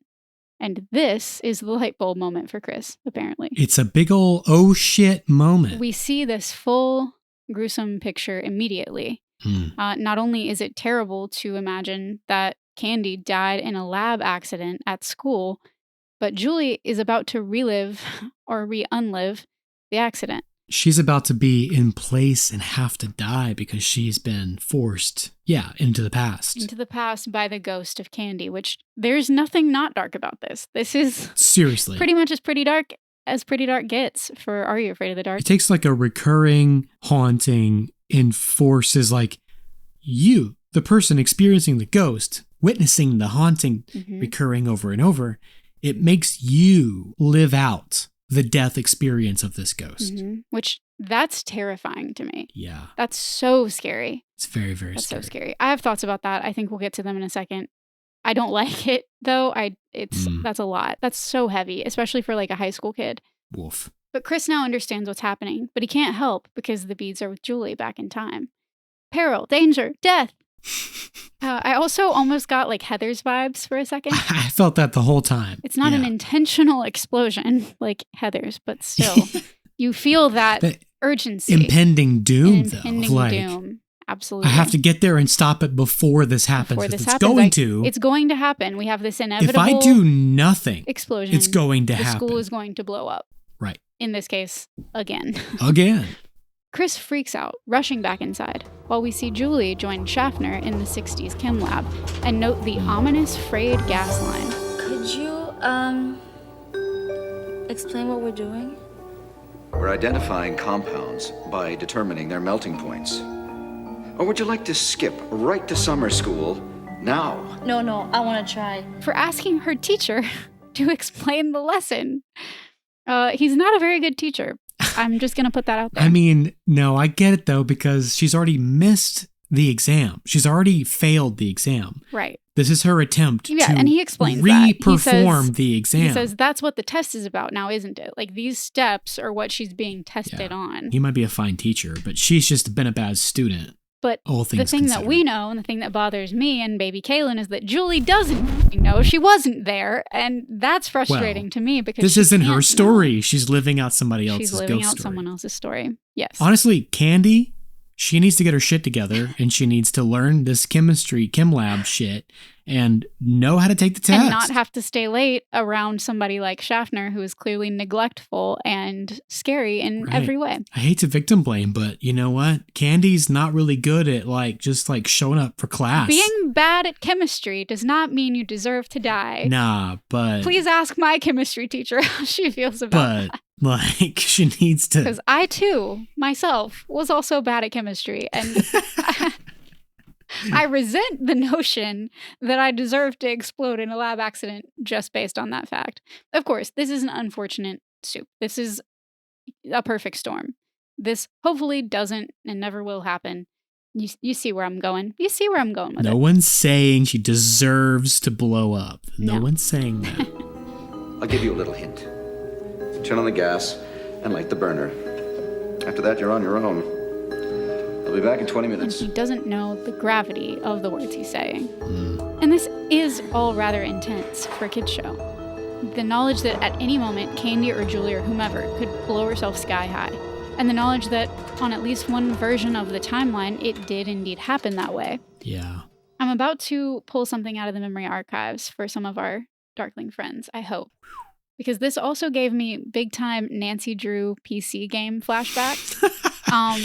And this is the light bulb moment for Chris, apparently. It's a big ol' oh shit moment. We see this full gruesome picture immediately. Not only is it terrible to imagine that Candy died in a lab accident at school, but Julie is about to relive or re-unlive the accident. She's about to be in place and have to die because she's been forced, into the past. Into the past by the ghost of Candy, which there's nothing not dark about this. This is seriously pretty much as pretty dark gets for Are You Afraid of the Dark? It takes like a recurring haunting and forces like you, the person experiencing the ghost, witnessing the haunting recurring over and over. It makes you live out the death experience of this ghost. Which, that's terrifying to me. Yeah. That's so scary. It's very, very That's scary. so scary. I have thoughts about that. I think we'll get to them in a second. I don't like it, though. That's a lot. That's so heavy, especially for like a high school kid. Woof. But Chris now understands what's happening, but he can't help because the beads are with Julie back in time. Peril, danger, death. I also almost got like Heather's vibes for a second. I felt that the whole time. It's not an intentional explosion like Heather's, but still, you feel that urgency. Impending doom, Impending though. doom. Absolutely. I have to get there and stop it before this happens. Before this it's happens, going it's going to happen. We have this inevitable If I do nothing, explosion, it's going to happen. The school is going to blow up. Right. In this case, again. Again. Chris freaks out, rushing back inside, while we see Julie join Schaffner in the 60s chem lab and note the ominous frayed gas line. Could you, explain what we're doing? We're identifying compounds by determining their melting points. Or would you like to skip right to summer school now? No, I want to try. For asking her teacher to explain the lesson. He's not a very good teacher. I'm just going to put that out there. I mean, no, I get it though, because she's already missed the exam. She's already failed the exam. Right. This is her attempt to and he explains re-perform the exam. He says that's what the test is about now, isn't it? Like these steps are what she's being tested on. He might be a fine teacher, but she's just been a bad student. But all the things thing considered. that we know and the thing that bothers me and baby Kaylin is that Julie doesn't know. She wasn't there. And that's frustrating to me because this isn't her story. She's living out somebody else's She's living ghost out story. someone else's story. Yes. Honestly, Candy She needs to get her shit together, and she needs to learn this chem lab shit, and know how to take the test. And not have to stay late around somebody like Schaffner, who is clearly neglectful and scary in every way. I hate to victim blame, but you know what? Candy's not really good at just showing up for class. Being bad at chemistry does not mean you deserve to die. Nah, but... Please ask my chemistry teacher how she feels about that. She needs to... Because I, too, myself, was also bad at chemistry. And I resent the notion that I deserve to explode in a lab accident just based on that fact. Of course, this is an unfortunate soup. This is a perfect storm. This hopefully doesn't and never will happen. You see where I'm going. You see where I'm going with it. No one's saying she deserves to blow up. No one's saying that. I'll give you a little hint. Turn on the gas and light the burner. After that, you're on your own. I'll be back in 20 minutes. And he doesn't know the gravity of the words he's saying. And this is all rather intense for a kid's show. The knowledge that at any moment, Candy or Julie or whomever could blow herself sky high. And the knowledge that on at least one version of the timeline, it did indeed happen that way. Yeah. I'm about to pull something out of the memory archives for some of our Darkling friends, I hope. Because this also gave me big-time Nancy Drew PC game flashbacks.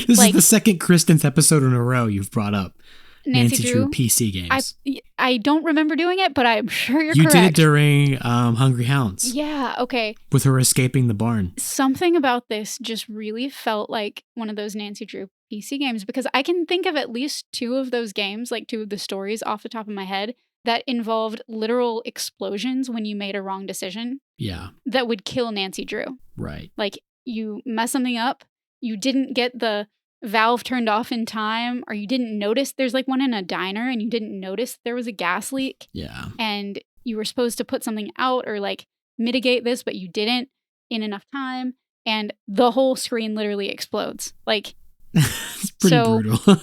This is the second Kristen's episode in a row you've brought up. Nancy Drew PC games. I don't remember doing it, but I'm sure you're correct. You did it during Hungry Hounds. Yeah, okay. With her escaping the barn. Something about this just really felt like one of those Nancy Drew PC games, because I can think of at least two of those games, like two of the stories off the top of my head, that involved literal explosions when you made a wrong decision. Yeah. That would kill Nancy Drew. Right. Like, you mess something up, you didn't get the valve turned off in time, or you didn't notice. There's like one in a diner and you didn't notice there was a gas leak. Yeah. And you were supposed to put something out or like mitigate this, but you didn't in enough time. And the whole screen literally explodes. Like, it's pretty brutal.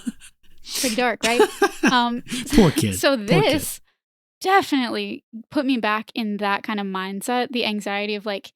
Pretty dark, right? Poor kid. So this definitely put me back in that kind of mindset. The anxiety of like,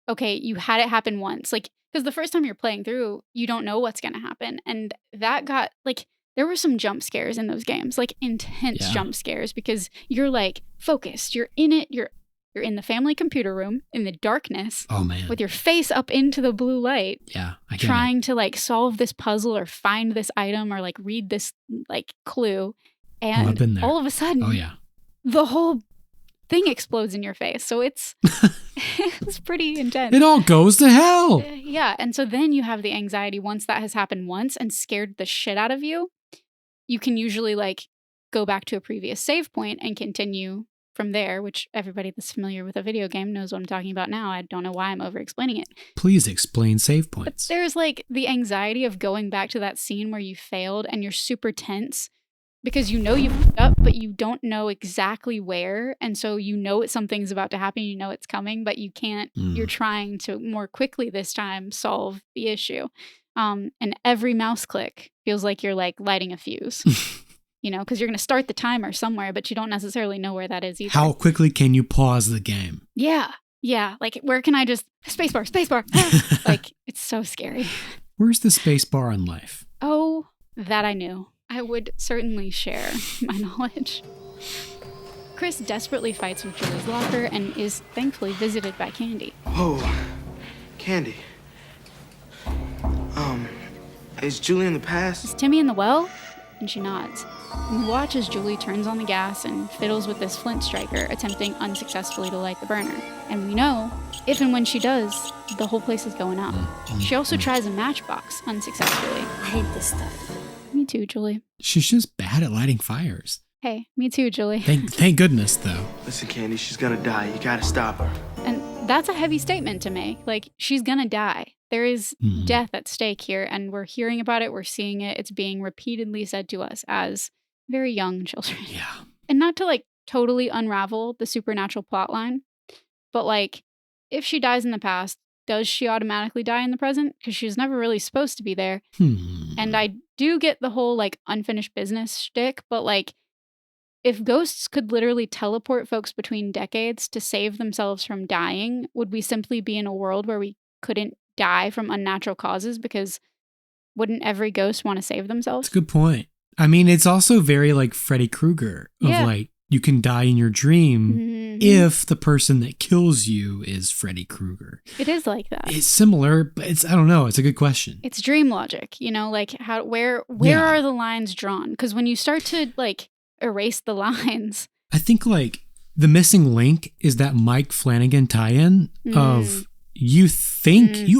okay, you had it happen once. Like, because the first time you're playing through, you don't know what's going to happen. And that got, like, there were some jump scares in those games, like intense jump scares, because you're like focused. You're in it. You're in the family computer room in the darkness. Oh, man. With your face up into the blue light. Yeah, I get trying to like solve this puzzle or find this item or like read this like clue. And I've been there. all of a sudden, the whole thing explodes in your face. So it's it's pretty intense. It all goes to hell. Yeah. And so then you have the anxiety once that has happened once and scared the shit out of you. You can usually like go back to a previous save point and continue from there, which everybody that's familiar with a video game knows what I'm talking about now. I don't know why I'm over explaining it. Please explain save points. But there's like the anxiety of going back to that scene where you failed and you're super tense because you know you fucked up, but you don't know exactly where. And so you know something's about to happen, you know it's coming, but you can't. You're trying to more quickly this time solve the issue. And every mouse click feels like you're like lighting a fuse. You know, because you're going to start the timer somewhere, but you don't necessarily know where that is either. How quickly can you pause the game? Yeah. Yeah. Like, where can I just... Spacebar. Like, it's so scary. Where's the spacebar in life? Oh, that I knew. I would certainly share my knowledge. Chris desperately fights with Julie's locker and is thankfully visited by Candy. Whoa. Candy. Is Julie in the past? Is Timmy in the well? And she nods. And we watch as Julie turns on the gas and fiddles with this flint striker, attempting unsuccessfully to light the burner. And we know, if and when she does, the whole place is going up. She also tries a matchbox, unsuccessfully. I hate this stuff. Me too, Julie. She's just bad at lighting fires. Hey, me too, Julie. Thank goodness, though. Listen, Candy, she's gonna die. You gotta stop her. And that's a heavy statement to make. Like, she's gonna die. There is death at stake here, and we're hearing about it, we're seeing it, it's being repeatedly said to us as very young children. Yeah. And not to, like, totally unravel the supernatural plotline, but, like, if she dies in the past, does she automatically die in the present? Because she was never really supposed to be there. And I do get the whole, like, unfinished business shtick, but, like, if ghosts could literally teleport folks between decades to save themselves from dying, would we simply be in a world where we couldn't die from unnatural causes because wouldn't every ghost want to save themselves? That's a good point. I mean, it's also very like Freddy Krueger of like, you can die in your dream if the person that kills you is Freddy Krueger. It is like that. It's similar, but I don't know. It's a good question. It's dream logic, like where are the lines drawn? Because when you start to like erase the lines. I think like the missing link is that Mike Flanagan tie-in of you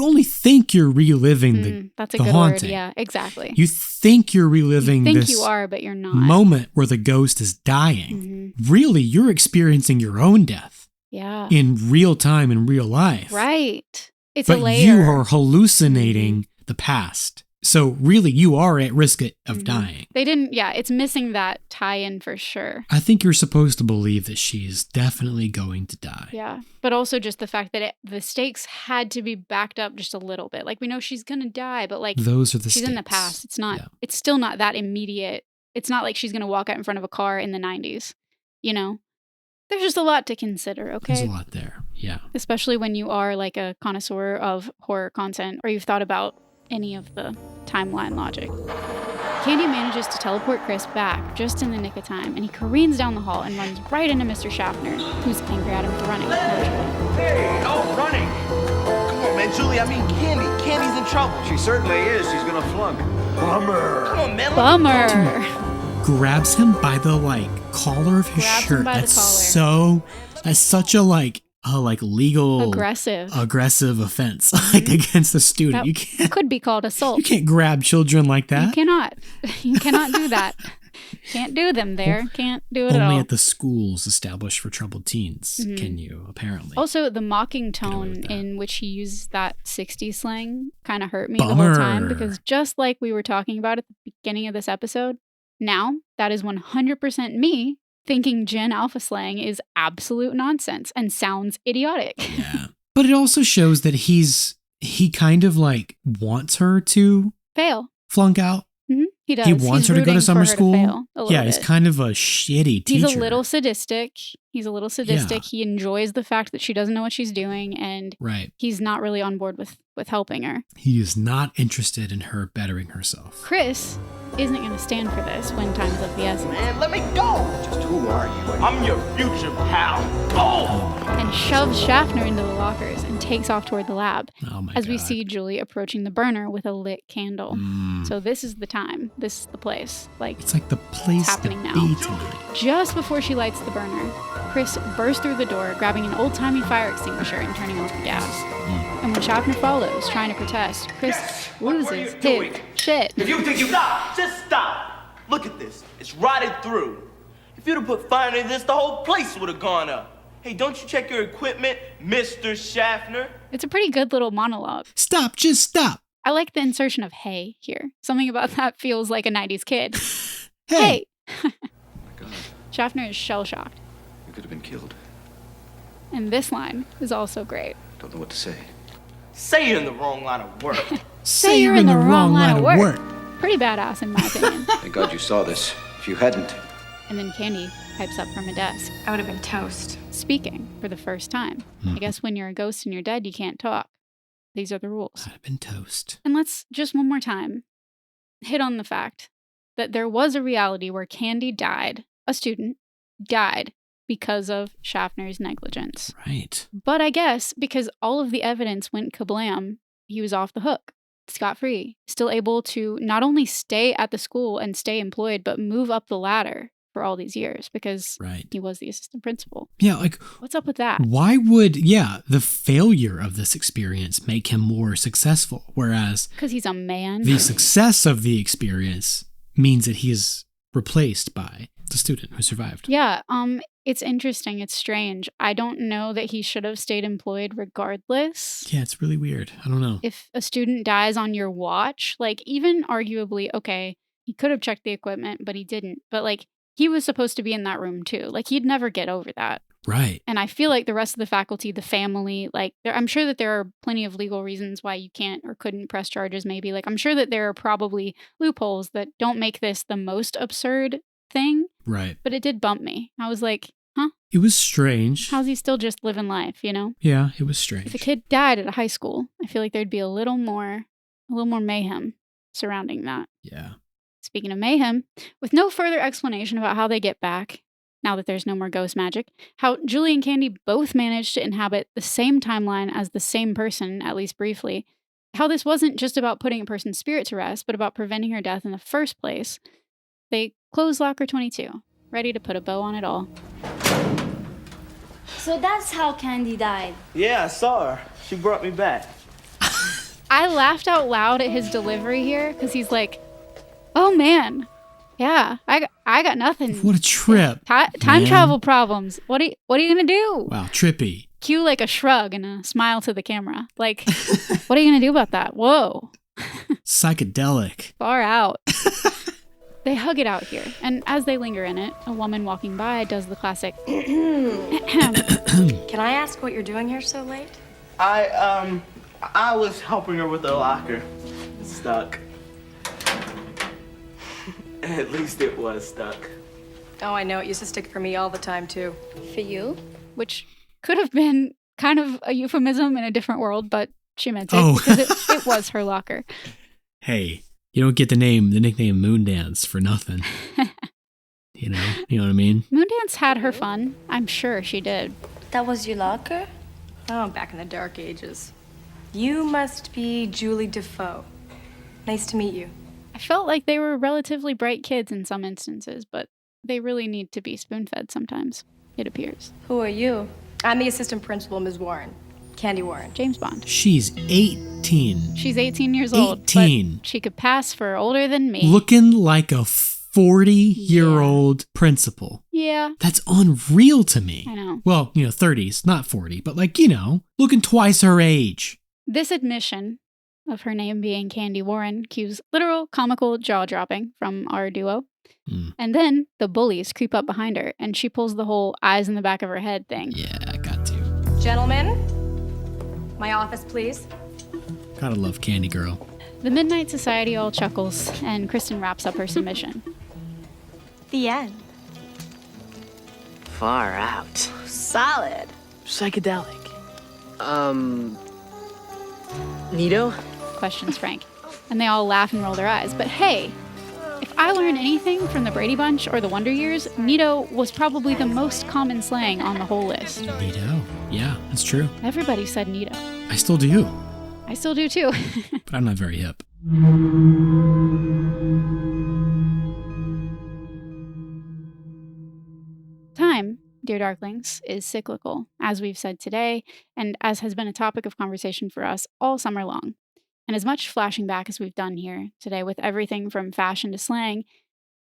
only think you're reliving that's a the good haunting. Word. Yeah, exactly. You think you're reliving you think this you are, but you're not. moment where the ghost is dying. Really, you're experiencing your own death. Yeah. In real time, in real life. Right. It's but a layer. You are hallucinating the past. So really, you are at risk of dying. They didn't, it's missing that tie-in for sure. I think you're supposed to believe that she's definitely going to die. Yeah, but also just the fact that the stakes had to be backed up just a little bit. Like, we know she's going to die, but like, those are the she's stakes. in the past. It's not, it's still not that immediate. It's not like she's going to walk out in front of a car in the 90s, There's just a lot to consider, okay? There's a lot there, yeah. Especially when you are like a connoisseur of horror content or you've thought about any of the timeline logic. Candy manages to teleport Chris back just in the nick of time, and he careens down the hall and runs right into Mr. Schaffner, who's angry at him for running. Hey, no running! Come on, man, Julie, Candy. Candy's in trouble. She certainly is. She's gonna flunk. Bummer. Come on, man. Bummer. Grabs him by the collar of his shirt. That's such a legal aggressive offense against the student. That could be called assault. You can't grab children like that. You cannot do that. Can't do them there. Can't do it at all. Only at the schools established for troubled teens can you, apparently. Also, the mocking tone in which he used that 60s slang kind of hurt me the whole time, because just like we were talking about at the beginning of this episode, now that is 100% me thinking Gen Alpha slang is absolute nonsense and sounds idiotic. Yeah. But it also shows that he kind of wants her to flunk out. He does. He wants her to go to summer school. Yeah, he's kind of a shitty teacher. He's a little sadistic. Yeah. He enjoys the fact that she doesn't know what she's doing, and he's not really on board with helping her. He is not interested in her bettering herself. Chris isn't going to stand for this when time is of the essence. Man, let me go! Just who are you? I'm your future pal. Oh! And shoves Schaffner into the lockers and takes off toward the lab. Oh my as God. We see Julie approaching the burner with a lit candle. So this is the time. This is the place. It's like the place happening to now. be tonight. Just before she lights the burner, Chris bursts through the door, grabbing an old-timey fire extinguisher and turning off the gas. And when Schaffner follows, trying to protest, Chris loses his shit. If you think you stop, just stop. Look at this. It's rotted through. If you'd have put fire in this, the whole place would have gone up. Hey, don't you check your equipment, Mr. Schaffner? It's a pretty good little monologue. Stop, just stop. I like the insertion of hey here. Something about that feels like a 90s kid. Hey. Oh my God. Schaffner is shell-shocked. You could have been killed. And this line is also great. Don't know what to say. Say you're in the wrong line of work. Say you're in the wrong line of work. Pretty badass in my opinion. Thank God you saw this. If you hadn't... And then Candy pipes up from a desk. I would have been toast. Speaking for the first time. I guess when you're a ghost and you're dead, you can't talk. These are the rules. I'd have been toast. And let's just one more time hit on the fact that there was a reality where Candy died, a student, died because of Schaffner's negligence. Right. But I guess because all of the evidence went kablam, he was off the hook. Scot-free. Still able to not only stay at the school and stay employed, but move up the ladder for all these years because he was the assistant principal. Yeah, what's up with that? Why would, the failure of this experience make him more successful? Whereas... Because he's a man. The success of the experience means that he is replaced by the student who survived. Yeah, it's interesting. It's strange. I don't know that he should have stayed employed regardless. Yeah, it's really weird. I don't know. If a student dies on your watch, even arguably, okay, he could have checked the equipment, but he didn't. But he was supposed to be in that room too. He'd never get over that. Right. And I feel like the rest of the faculty, the family, I'm sure that there are plenty of legal reasons why you can't or couldn't press charges maybe. I'm sure that there are probably loopholes that don't make this the most absurd thing. Right. But it did bump me. I was like, huh? It was strange. How's he still just living life, Yeah, it was strange. If a kid died at a high school, I feel like there'd be a little more mayhem. surrounding that. Yeah. Speaking of mayhem, with no further explanation about how they get back, now that there's no more ghost magic, how Julie and Candy both managed to inhabit the same timeline as the same person, at least briefly, how this wasn't just about putting a person's spirit to rest, but about preventing her death in the first place, they close locker 22, ready to put a bow on it all. So that's how Candy died. Yeah, I saw her. She brought me back. I laughed out loud at his delivery here, because he's like, oh man, yeah, I got nothing. What a trip. Time travel problems. What are you gonna do? Wow, trippy. Cue like a shrug and a smile to the camera. Like, what are you gonna do about that? Whoa. Psychedelic. Far out. They hug it out here, and as they linger in it, a woman walking by does the classic. Can I ask what you're doing here so late? I was helping her with her locker. It's stuck. At least it was stuck. Oh, I know. It used to stick for me all the time, too. For you? Which could have been kind of a euphemism in a different world, but she meant it because it was her locker. Hey, you don't get the nickname Moondance for nothing. You know what I mean? Moondance had her fun. I'm sure she did. That was your locker? Oh, back in the dark ages. You must be Julie Defoe. Nice to meet you. I felt like they were relatively bright kids in some instances, but they really need to be spoon-fed sometimes, it appears. Who are you? I'm the assistant principal, Ms. Warren. Candy Warren. James Bond. She's 18. She's 18 years old. 18. But she could pass for older than me. Looking like a 40-year-old principal. Yeah. That's unreal to me. I know. Well, 30s, not 40, but looking twice her age. This admission of her name being Candy Warren cues literal comical jaw-dropping from our duo. And then the bullies creep up behind her, and she pulls the whole eyes in the back of her head thing. Yeah, I got to. Gentlemen, my office, please. Gotta love Candy Girl. The Midnight Society all chuckles, and Kristen wraps up her submission. The end. Far out. Solid. Psychedelic. Nito? Questions Frank. And they all laugh and roll their eyes. But hey, if I learn anything from the Brady Bunch or the Wonder Years, Nito was probably the most common slang on the whole list. Nito? Yeah, that's true. Everybody said Nito. I still do. I still do too. But I'm not very hip. Time, dear Darklings, is cyclical, as we've said today, and as has been a topic of conversation for us all summer long. And as much flashing back as we've done here today with everything from fashion to slang,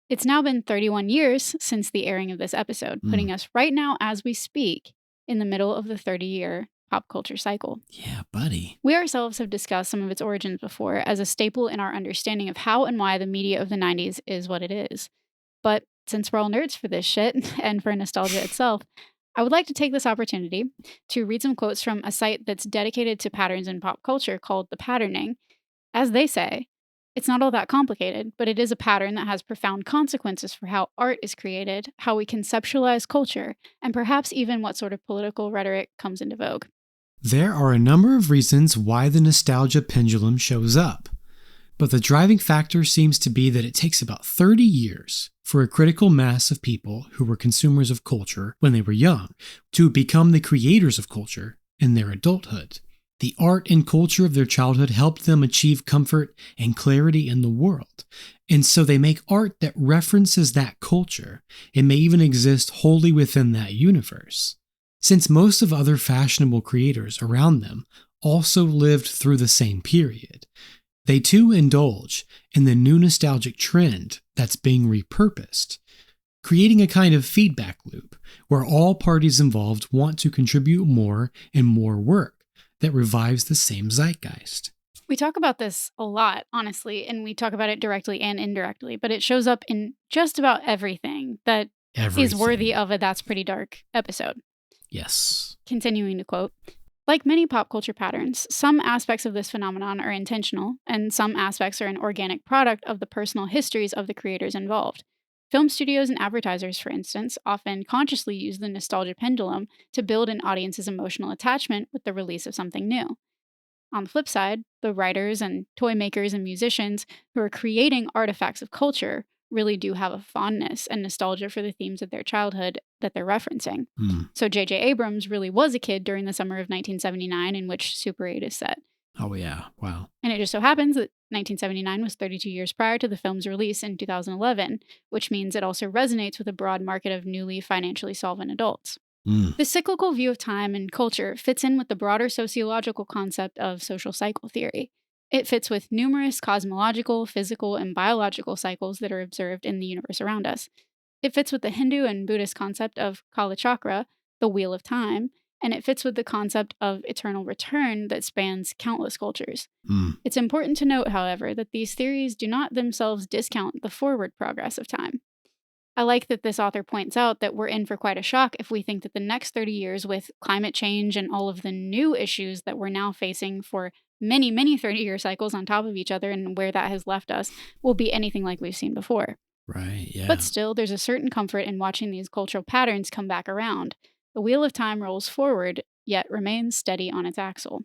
it's now been 31 years since the airing of this episode, putting us right now as we speak in the middle of the 30-year pop culture cycle. Yeah, buddy. We ourselves have discussed some of its origins before as a staple in our understanding of how and why the media of the 90s is what it is. But since we're all nerds for this shit and for nostalgia itself, I would like to take this opportunity to read some quotes from a site that's dedicated to patterns in pop culture called The Patterning. As they say, it's not all that complicated, but it is a pattern that has profound consequences for how art is created, how we conceptualize culture, and perhaps even what sort of political rhetoric comes into vogue. There are a number of reasons why the nostalgia pendulum shows up, but the driving factor seems to be that it takes about 30 years for a critical mass of people who were consumers of culture when they were young to become the creators of culture in their adulthood. The art and culture of their childhood helped them achieve comfort and clarity in the world, and so they make art that references that culture and may even exist wholly within that universe. Since most of other fashionable creators around them also lived through the same period, they too indulge in the new nostalgic trend that's being repurposed, creating a kind of feedback loop where all parties involved want to contribute more and more work that revives the same zeitgeist. We talk about this a lot, honestly, and we talk about it directly and indirectly, but it shows up in just about everything that is worthy of a That's Pretty Dark episode. Yes. Continuing to quote, like many pop culture patterns, some aspects of this phenomenon are intentional, and some aspects are an organic product of the personal histories of the creators involved. Film studios and advertisers, for instance, often consciously use the nostalgia pendulum to build an audience's emotional attachment with the release of something new. On the flip side, the writers and toy makers and musicians who are creating artifacts of culture really do have a fondness and nostalgia for the themes of their childhood that they're referencing. So J.J. Abrams really was a kid during the summer of 1979 in which Super 8 is set. Oh, yeah. Wow. And it just so happens that 1979 was 32 years prior to the film's release in 2011, which means it also resonates with a broad market of newly financially solvent adults. The cyclical view of time and culture fits in with the broader sociological concept of social cycle theory. It fits with numerous cosmological, physical, and biological cycles that are observed in the universe around us. It fits with the Hindu and Buddhist concept of Kala Chakra, the wheel of time, and it fits with the concept of eternal return that spans countless cultures. It's important to note, however, that these theories do not themselves discount the forward progress of time. I like that this author points out that we're in for quite a shock if we think that the next 30 years with climate change and all of the new issues that we're now facing for many, many 30-year cycles on top of each other and where that has left us will be anything like we've seen before. Right, yeah. But still, there's a certain comfort in watching these cultural patterns come back around. The wheel of time rolls forward, yet remains steady on its axle.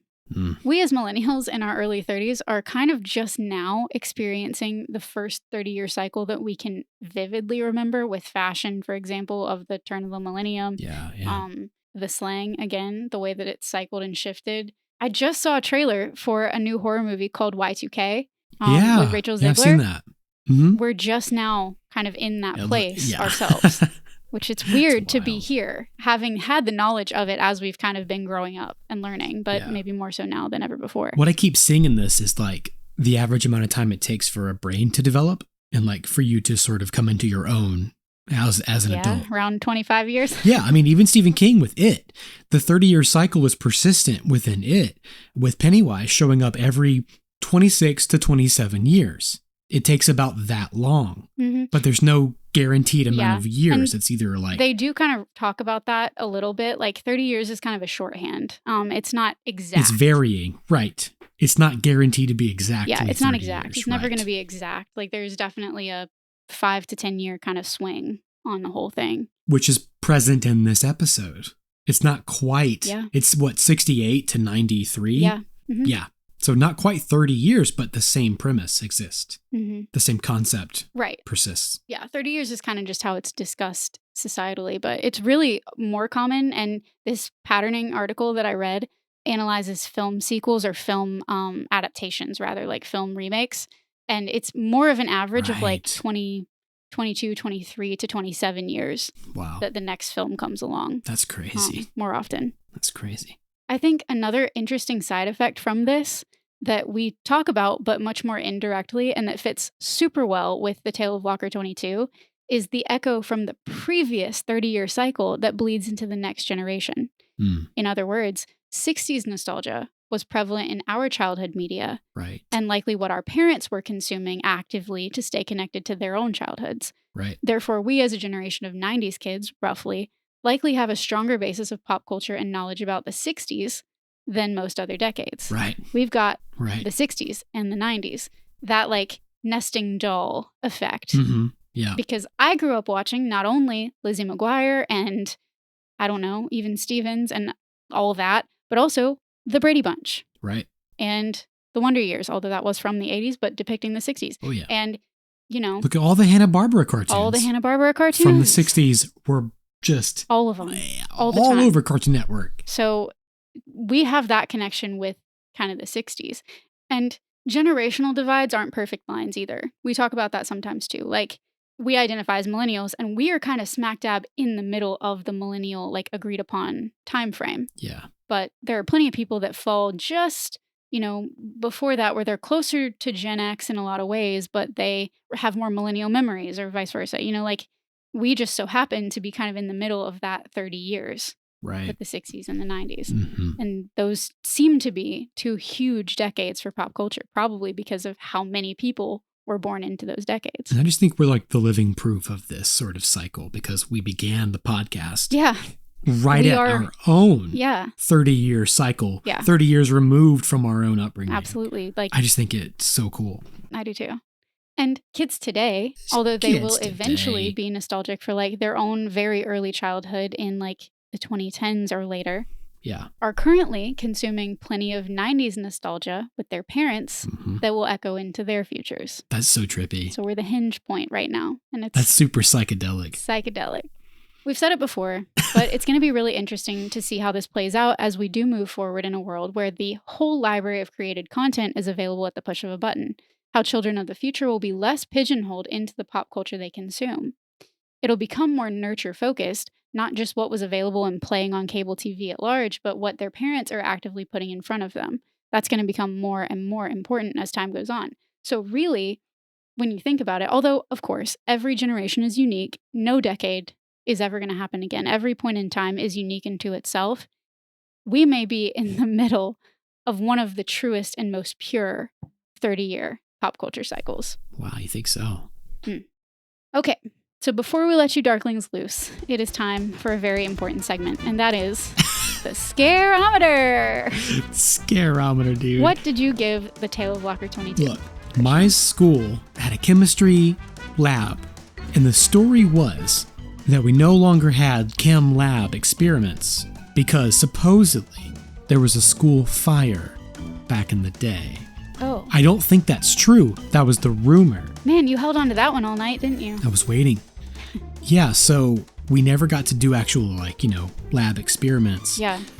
We as millennials in our early 30s are kind of just now experiencing the first 30-year cycle that we can vividly remember with fashion, for example, of the turn of the millennium. The slang, again, the way that it cycled and shifted. I just saw a trailer for a new horror movie called Y2K with Rachel Ziegler. I've seen that. We're just now kind of in that place ourselves. Which it's weird to be here, having had the knowledge of it as we've kind of been growing up and learning, but maybe more so now than ever before. What I keep seeing in this is like the average amount of time it takes for a brain to develop and like for you to sort of come into your own as an adult. Around 25 years. Yeah, I mean, even Stephen King with It, the 30-year cycle is persistent within It, with Pennywise showing up every 26 to 27 years. It takes about that long, but there's no guaranteed amount of years. And it's either like... They do kind of talk about that a little bit. Like 30 years is kind of a shorthand. It's not exact. It's varying, right. It's not guaranteed to be exact. Yeah, it's not exact. Years, it's never going to be exact. Like there's definitely a 5 to 10 year kind of swing on the whole thing. Which is present in this episode. It's not quite... Yeah. It's what, 68 to 93? Yeah. Yeah. So not quite 30 years, but the same premise exists. The same concept persists. Yeah, 30 years is kind of just how it's discussed societally, but it's really more common. And this patterning article that I read analyzes film sequels or film adaptations, rather, like film remakes. And it's more of an average of like 20, 22, 23 to 27 years that the next film comes along. That's crazy. More often. That's crazy. I think another interesting side effect from this that we talk about, but much more indirectly, and that fits super well with the Tale of Walker 22, is the echo from the previous 30-year cycle that bleeds into the next generation. In other words, 60s nostalgia was prevalent in our childhood media, and likely what our parents were consuming actively to stay connected to their own childhoods. Therefore, we as a generation of 90s kids, roughly, likely have a stronger basis of pop culture and knowledge about the 60s than most other decades. We've got the 60s and the 90s, that like nesting doll effect. Because I grew up watching not only Lizzie McGuire and, I don't know, even Stevens and all that, but also The Brady Bunch. And The Wonder Years, although that was from the 80s, but depicting the 60s. Oh, yeah. And, you know. Look at all the Hanna-Barbera cartoons. All the Hanna-Barbera cartoons. From the 60s were just... all of them. All the all time. over Cartoon Network. So we have that connection with kind of the 60s. And generational divides aren't perfect lines either. We talk about that sometimes too. Like, we identify as millennials, and we are kind of smack dab in the middle of the millennial, like, agreed upon time frame. Yeah. But there are plenty of people that fall just, you know, before that, where they're closer to Gen X in a lot of ways, but they have more millennial memories or vice versa. You know, like, we just so happen to be kind of in the middle of that 30 years. With the 60s and the 90s. And those seem to be two huge decades for pop culture, probably because of how many people were born into those decades. And I just think we're like the living proof of this sort of cycle, because we began the podcast our own 30-year cycle, 30 years removed from our own upbringing. Absolutely. Like, I just think it's so cool. I do too. And kids today, although they will eventually be nostalgic for like their own very early childhood in like the 2010s or later, Yeah. are currently consuming plenty of 90s nostalgia with their parents that will echo into their futures. That's so trippy. So we're the hinge point right now. And it's That's super psychedelic. psychedelic. We've said it before, but it's going to be really interesting to see how this plays out as we do move forward in a world where the whole library of created content is available at the push of a button. How children of the future will be less pigeonholed into the pop culture they consume. It'll become more nurture-focused, not just what was available and playing on cable TV at large, but what their parents are actively putting in front of them. That's going to become more and more important as time goes on. So really, when you think about it, although, of course, every generation is unique, no decade is ever going to happen again. Every point in time is unique into itself. We may be in the middle of one of the truest and most pure 30-year pop culture cycles. Wow, you think so? Okay, so before we let you Darklings loose, it is time for a very important segment, and that is the Scareometer. Scareometer, dude. What did you give the Tale of Locker 22? Look, my school had a chemistry lab, and the story was that we no longer had chem lab experiments because supposedly there was a school fire back in the day. Oh. I don't think that's true. That was the rumor. Man, you held on to that one all night, didn't you? I was waiting. Yeah, so we never got to do actual, lab experiments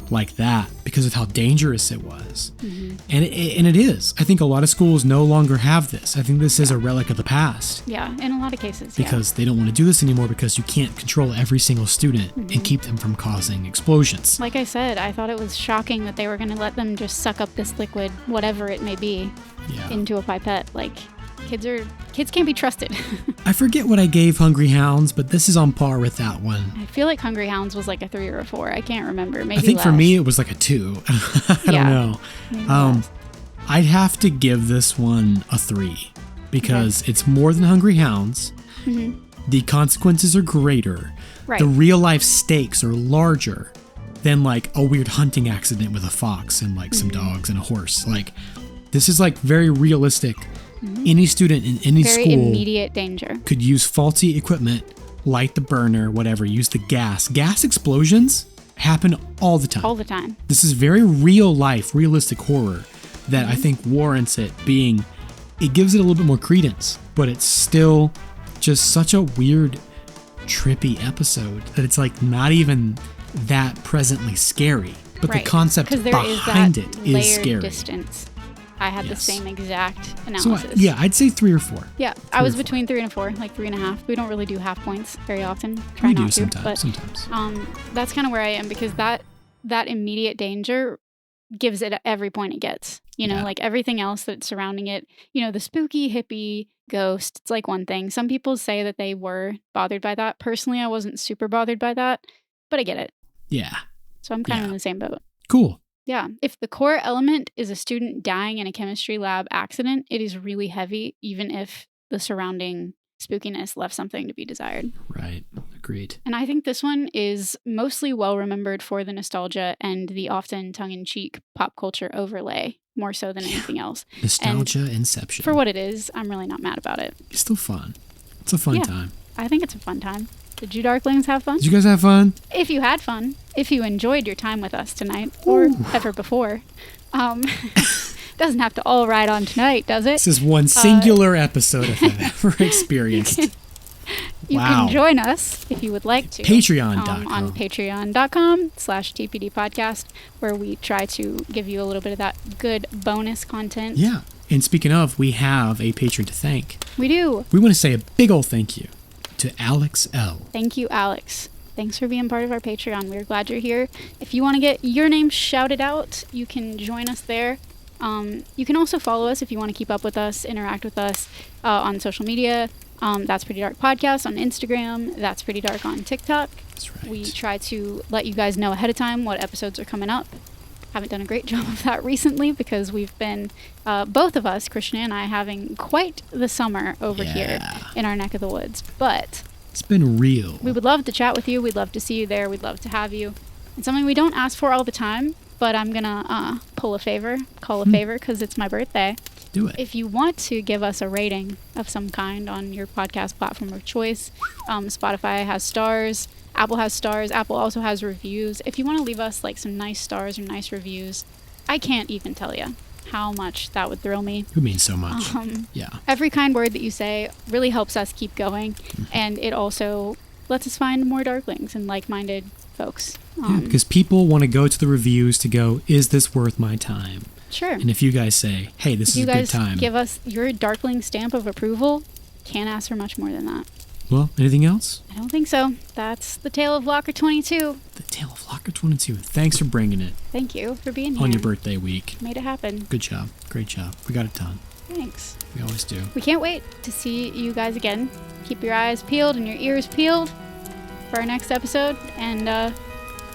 like that because of how dangerous it was. And it is. I think a lot of schools no longer have this. I think this is a relic of the past. Yeah, in a lot of cases. Because they don't want to do this anymore because you can't control every single student and keep them from causing explosions. Like I said, I thought it was shocking that they were going to let them just suck up this liquid, whatever it may be, into a pipette. Like, kids can't be trusted. I forget what I gave Hungry Hounds, but this is on par with that one. I feel like Hungry Hounds was like a 3 or a 4. I can't remember. Maybe I think less. for me it was like a 2. I don't know. I'd have to give this one a 3 because it's more than Hungry Hounds. The consequences are greater. Right. The real life stakes are larger than like a weird hunting accident with a fox and like some dogs and a horse. Like this is like very realistic. Any student in any very school immediate danger could use faulty equipment, light the burner, whatever, use the gas. Gas explosions happen all the time. All the time. This is very real life, realistic horror that I think warrants it being, it gives it a little bit more credence, but it's still just such a weird, trippy episode that it's like not even that presently scary, but the concept behind it is scary. Distance. I had the same exact So analysis. I'd say 3 or 4. Yeah, I was between 3 and 4, like 3.5. We don't really do half points very often. Try We not do to, sometimes. but Sometimes. that's kind of where I am because that immediate danger gives it every point it gets. You know, like everything else that's surrounding it. You know, the spooky hippie ghost. It's like one thing. Some people say that they were bothered by that. Personally, I wasn't super bothered by that, but I get it. Yeah. So I'm kind of in the same boat. Cool. Yeah. If the core element is a student dying in a chemistry lab accident, it is really heavy, even if the surrounding spookiness left something to be desired. Right. Agreed. And I think this one is mostly well remembered for the nostalgia and the often tongue-in-cheek pop culture overlay, more so than anything else. Nostalgia inception. For what it is, I'm really not mad about it. It's still fun. It's a fun time. I think it's a fun time. Did you Darklings have fun? Did you guys have fun? If you had fun, if you enjoyed your time with us tonight or ever before, doesn't have to all ride on tonight, does it? This is one singular episode I've ever experienced. You can join us if you would like to. Patreon.com. On patreon.com/TPD podcast, where we try to give you a little bit of that good bonus content. Yeah. And speaking of, we have a patron to thank. We do. We want to say a big old thank you to Alex L. Thank you, Alex. Thanks for being part of our Patreon. We're glad you're here. If you want to get your name shouted out, you can join us there. You can also follow us if you want to keep up with us, interact with us on social media. That's Pretty Dark Podcast on Instagram. That's Pretty Dark on TikTok. That's right. We try to let you guys know ahead of time what episodes are coming up. Haven't done a great job of that recently because we've been, both of us, Christian and I, having quite the summer over here in our neck of the woods. But it's been real. We would love to chat with you. We'd love to see you there. We'd love to have you. It's something we don't ask for all the time, but I'm going to call a favor, because it's my birthday. Do it. If you want to give us a rating of some kind on your podcast platform of choice, Spotify has stars. Apple has stars. Apple also has reviews. If you want to leave us like some nice stars or nice reviews, I can't even tell you how much that would thrill me. It means so much. Yeah. Every kind word that you say really helps us keep going, and it also lets us find more Darklings and like-minded folks. Yeah, because people want to go to the reviews to go, is this worth my time? Sure. And if you guys say, hey, this is a good time. You guys give us your Darkling stamp of approval, can't ask for much more than that. Well, anything else? I don't think so. That's the tale of Locker 22. The tale of Locker 22. Thanks for bringing it. Thank you for being here. On your birthday week. Made it happen. Good job. Great job. We got it done. Thanks. We always do. We can't wait to see you guys again. Keep your eyes peeled and your ears peeled for our next episode. And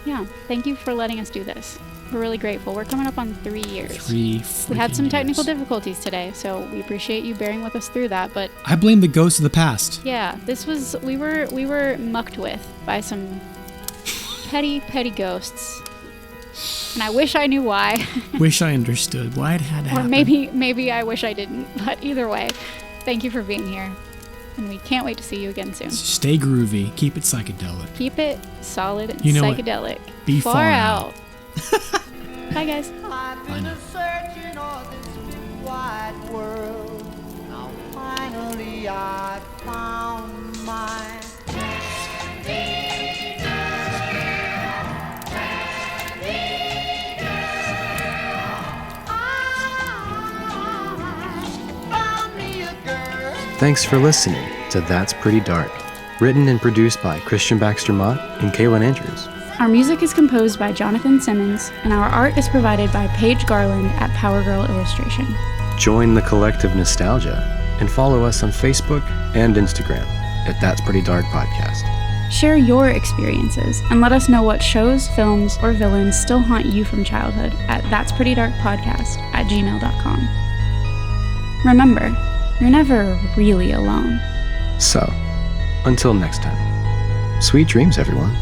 yeah, thank you for letting us do this. We're really grateful. We're coming up on 3 years. We had some technical difficulties today, so we appreciate you bearing with us through that. But I blame the ghosts of the past. yeah, this was we were mucked with by some petty ghosts, and I wish I knew why. Wish I understood why it had to happen. Or maybe I wish I didn't. But either way, thank you for being here, and we can't wait to see you again soon. Stay groovy. Keep it psychedelic. Keep it solid and psychedelic. Be far out. Bye, guys. Bye now. Searching all this big wide world. Now finally I found mine. Thanks for listening to That's Pretty Dark. Written and produced by Christian Baxter Mott and Kaylin Andrews. Our music is composed by Jonathan Simmons, and our art is provided by Paige Garland at Power Girl Illustration. Join the collective nostalgia and follow us on Facebook and Instagram at That's Pretty Dark Podcast. Share your experiences and let us know what shows, films, or villains still haunt you from childhood at that'sprettydarkpodcast@gmail.com. Remember, you're never really alone. So, until next time, sweet dreams, everyone.